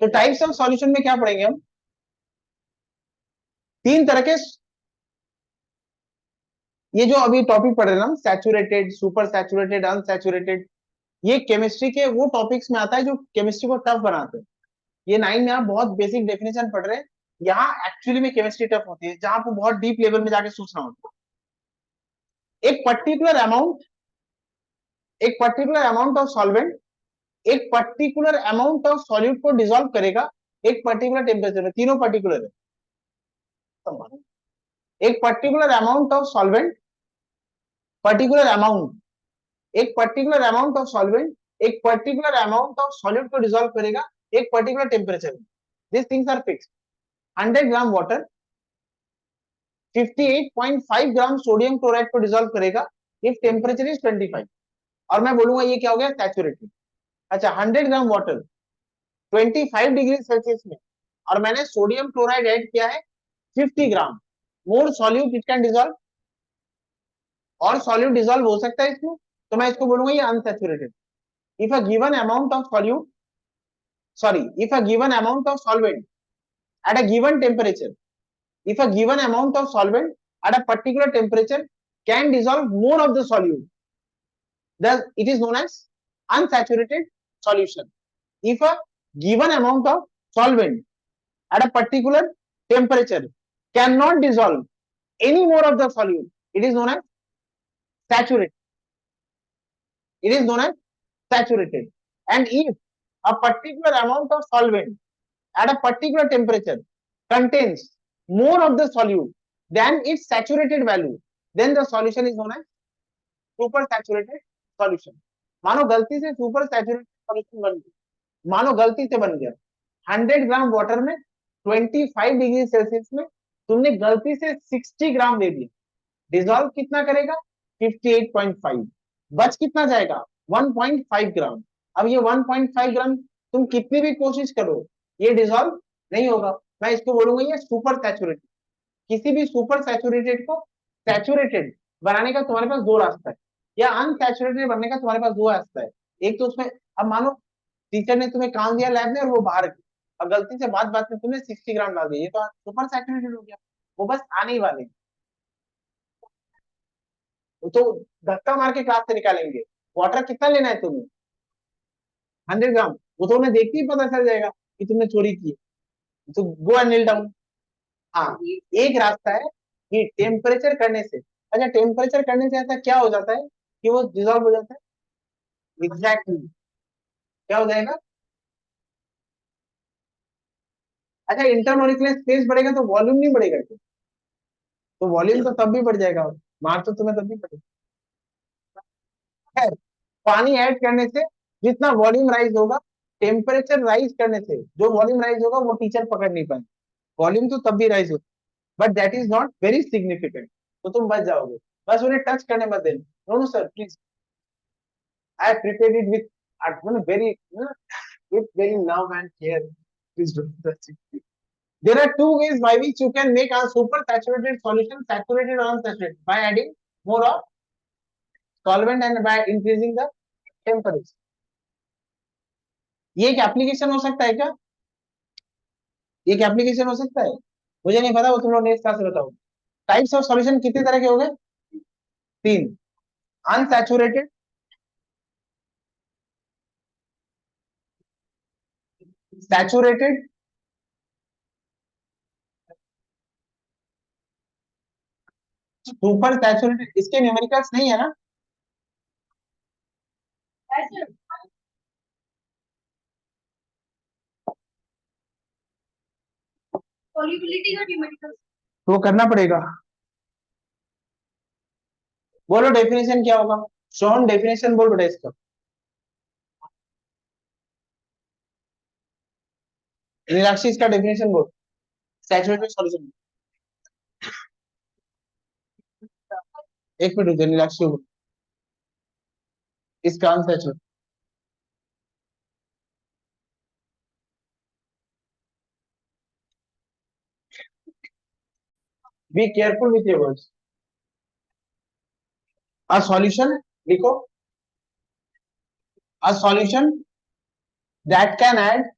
तो टाइप्स ऑफ सॉल्यूशन में क्या पढ़ेंगे हम? तीन तरह के. ये जो अभी टॉपिक पढ़ रहे हैं ना, सैचुरेटेड, सुपर सैचुरेटेड, अनसैचुरेटेड, ये केमिस्ट्री के वो टॉपिक्स में आता है जो केमिस्ट्री को टफ बनाते हैं. ये नाइन में आप बहुत बेसिक डेफिनेशन पढ़ रहे हैं. यहाँ एक्चुअली में केमिस्ट्री टफ होती है, जहां आपको बहुत डीप लेवल में जाके सोचना होता है. एक पर्टिकुलर अमाउंट ऑफ सॉल्वेंट एक पर्टिकुलर अमाउंट ऑफ सॉल्यूट को डिसॉल्व करेगा एक पर्टिकुलर टेम्परेचर में. तीनों पर्टिकुलर है. एक particular amount of solvent particular amount एक पर्टिकुलर अमाउंट ऑफ सॉल्वेंट एक पर्टिकुलर अमाउंट ऑफ सॉल्यूट को डिसॉल्व करेगा एक पर्टिकुलर टेम्परेचर में. This things are fixed. 100 gram water 58.5 gram sodium chloride को डिसॉल्व करेगा इफ टेम्परेचर इज 25. और मैं बोलूंगा ये क्या हो गया? सैचुरेटेड. अच्छा, 100 ग्राम वाटर 25 डिग्री सेल्सियस में, और मैंने सोडियम क्लोराइड ऐड किया है 50 gram. More solute it can dissolve. और सॉल्यूट डिसॉल्व हो सकता है इसमें, तो मैं इसको बोलूंगा ये unsaturated. If a given amount of solute sorry if a given amount of solvent at a given temperature if a given amount of solvent at a particular temperature can dissolve more of the solute, thus it is known as unsaturated solution. If a given amount of solvent at a particular temperature cannot dissolve any more of the solute, it is known as saturated. It is known as saturated. And if a particular amount of solvent at a particular temperature contains more of the solute than its saturated value, then the solution is known as super saturated solution. मानो गलती से super saturated solution बन गया. मानो गलती से बन गया. 100 ग्राम वाटर में 25 डिग्री सेल्सियस में तुमने गलती से 60 ग्राम दे दिया. डिजॉल्व कितना करेगा? 58.5. बच कितना जाएगा? 1.5 ग्राम. अब ये 1.5 ग्राम तुम कितनी भी कोशिश करो ये डिजॉल्व नहीं होगा. मैं इसको बोलूंगा ये सुपर सैचुरेटेड. किसी भी सुपर सैचुरेटेड को सैचुरेटेड बनाने का तुम्हारे पास दो रास्ता है, या अनसैचुरेटेड बनने का तुम्हारे पास दो रास्ता है. एक तो उसमें, अब मानो टीचर ने तुम्हें काम दिया लैब में और वो बाहर की, अब गलती से बात बात में तुमने 60 ग्राम डाल दिया, ये तो सुपर सैचुरेटेड हो गया. वो बस आने ही वाले. तो धक्का मार के क्लास से निकालेंगे. वाटर कितना लेना है तुम्हें? 100 ग्राम. वो तो उन्हें देखते ही पता चल जाएगा कि तुमने चोरी की. तो गो एंड नील डाउन. हाँ. एक रास्ता है कि टेम्परेचर करने से, अच्छा टेम्परेचर करने से ऐसा क्या हो जाता है कि वो डिजॉल्व हो जाता है. Exactly exactly. क्या हो जाएगा? अच्छा, इंटरमोलिकुलर स्पेस बढ़ेगा तो वॉल्यूम नहीं बढ़ेगा क्या? तो वॉल्यूम तो तब भी बढ़ जाएगा. मार तो तुम्हें तब भी पड़ेगा. खैर, पानी ऐड करने से जितना वॉल्यूम राइज होगा, टेम्परेचर राइज करने से जो वॉल्यूम राइज होगा वो टीचर पकड़ नहीं पाए. वॉल्यूम तो तब भी राइज होता है, but that is not very significant. तो तुम बच जाओगे. बस उन्हें टच करने मत देना. No no sir please, I prepared it with very with very love and care. Please don't touch it. There are two ways by which you can make a super saturated solution saturated or unsaturated, by adding more of solvent and by increasing the temperature. ये एक application हो सकता है क्या? ये एक application हो सकता है? मुझे नहीं पता, वो तुम लोग नेक्स्ट क्लास में बताओ. टाइप्स ऑफ सॉल्यूशन कितने तरह के हो गए? 3. Unsaturated, saturated, super saturated. इसके न्यूमेरिकल्स नहीं है ना? सॉल्युबिलिटी का न्यूमेरिकल तो करना पड़ेगा. बोलो डेफिनेशन क्या होगा? शॉन डेफिनेशन बोल बेटा इसका. नीलाक्षी इसका डेफिनेशन बोल. Saturated solution. एक मिनट रुको नीलाक्षी बोल. इसका unsaturated. Be careful with your words. A solution लिखो. A solution that can add.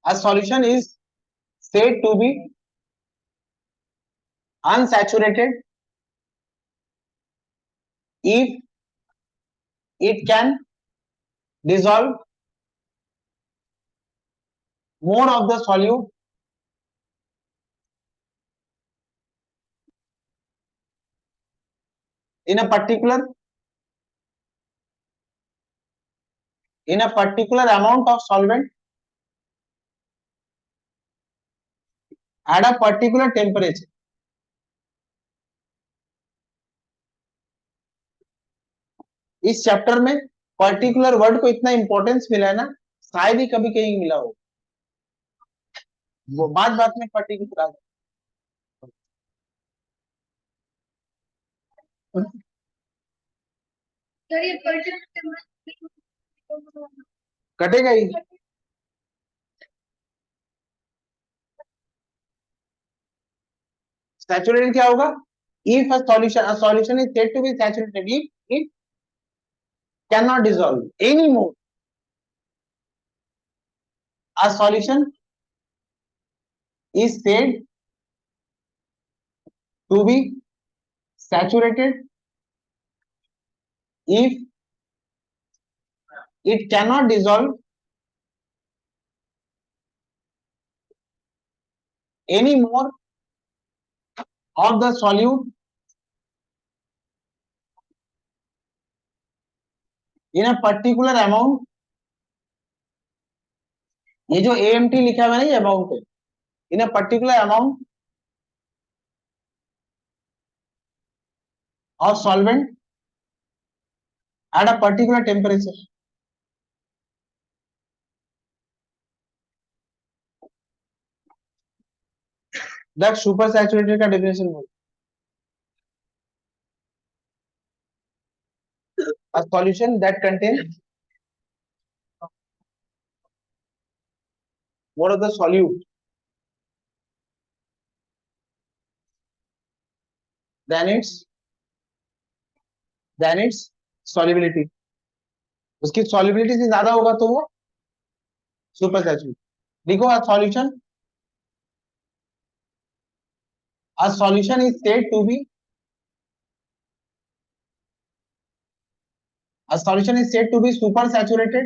A solution is said to be unsaturated if it can dissolve more of the solute in a particular amount of solvent at a particular temperature. इस chapter में particular word को इतना importance मिला है ना, शायद ही कभी कहीं मिला हो. वो बात बात में पर्टिकुलर आ कटेगा ही. सैचुरेटेड क्या होगा? If a solution is said to be saturated if it cannot dissolve anymore. A solution is said to be saturated if it cannot dissolve any more of the solute in a particular amount. ये जो AMT लिखा हुआ है ना, ये amount है. In a particular amount of solvent at a particular temperature. That super saturated का definition बोल. A solution that contains what are the solute than its solubility. उसकी solubility से ज्यादा होगा तो वो super saturated. देखो a solution is said to be super saturated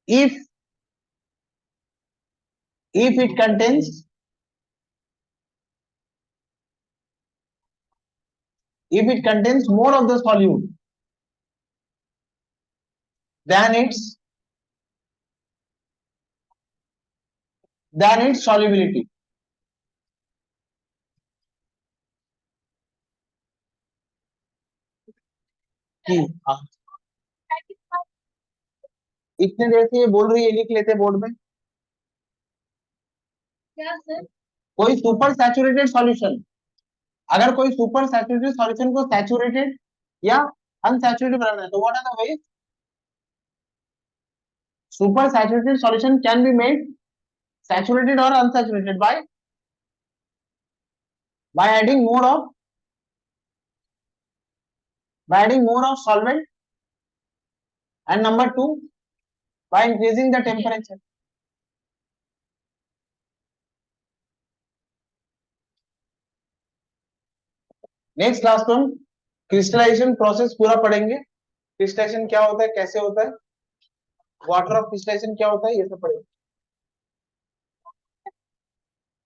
if it contains more of the solute than its solubility. इतने देर से ये बोल रही है, लिख लेते बोर्ड में. क्या सर? कोई सुपर सैचुरेटेड सॉल्यूशन, अगर कोई सुपर सैचुरेटेड सॉल्यूशन को सैचुरेटेड या अनसैचुरेटेड बनाना है तो what are the ways? Super saturated solution can be made saturated or unsaturated by by adding more of solvent, and number 2 by increasing the temperature. Next class में हम crystallisation process पूरा पढ़ेंगे। Crystallisation क्या होता है, कैसे होता है, वाटर ऑफ क्रिस्टलाइजेशन क्या होता है, ये सब पढ़ेंगे।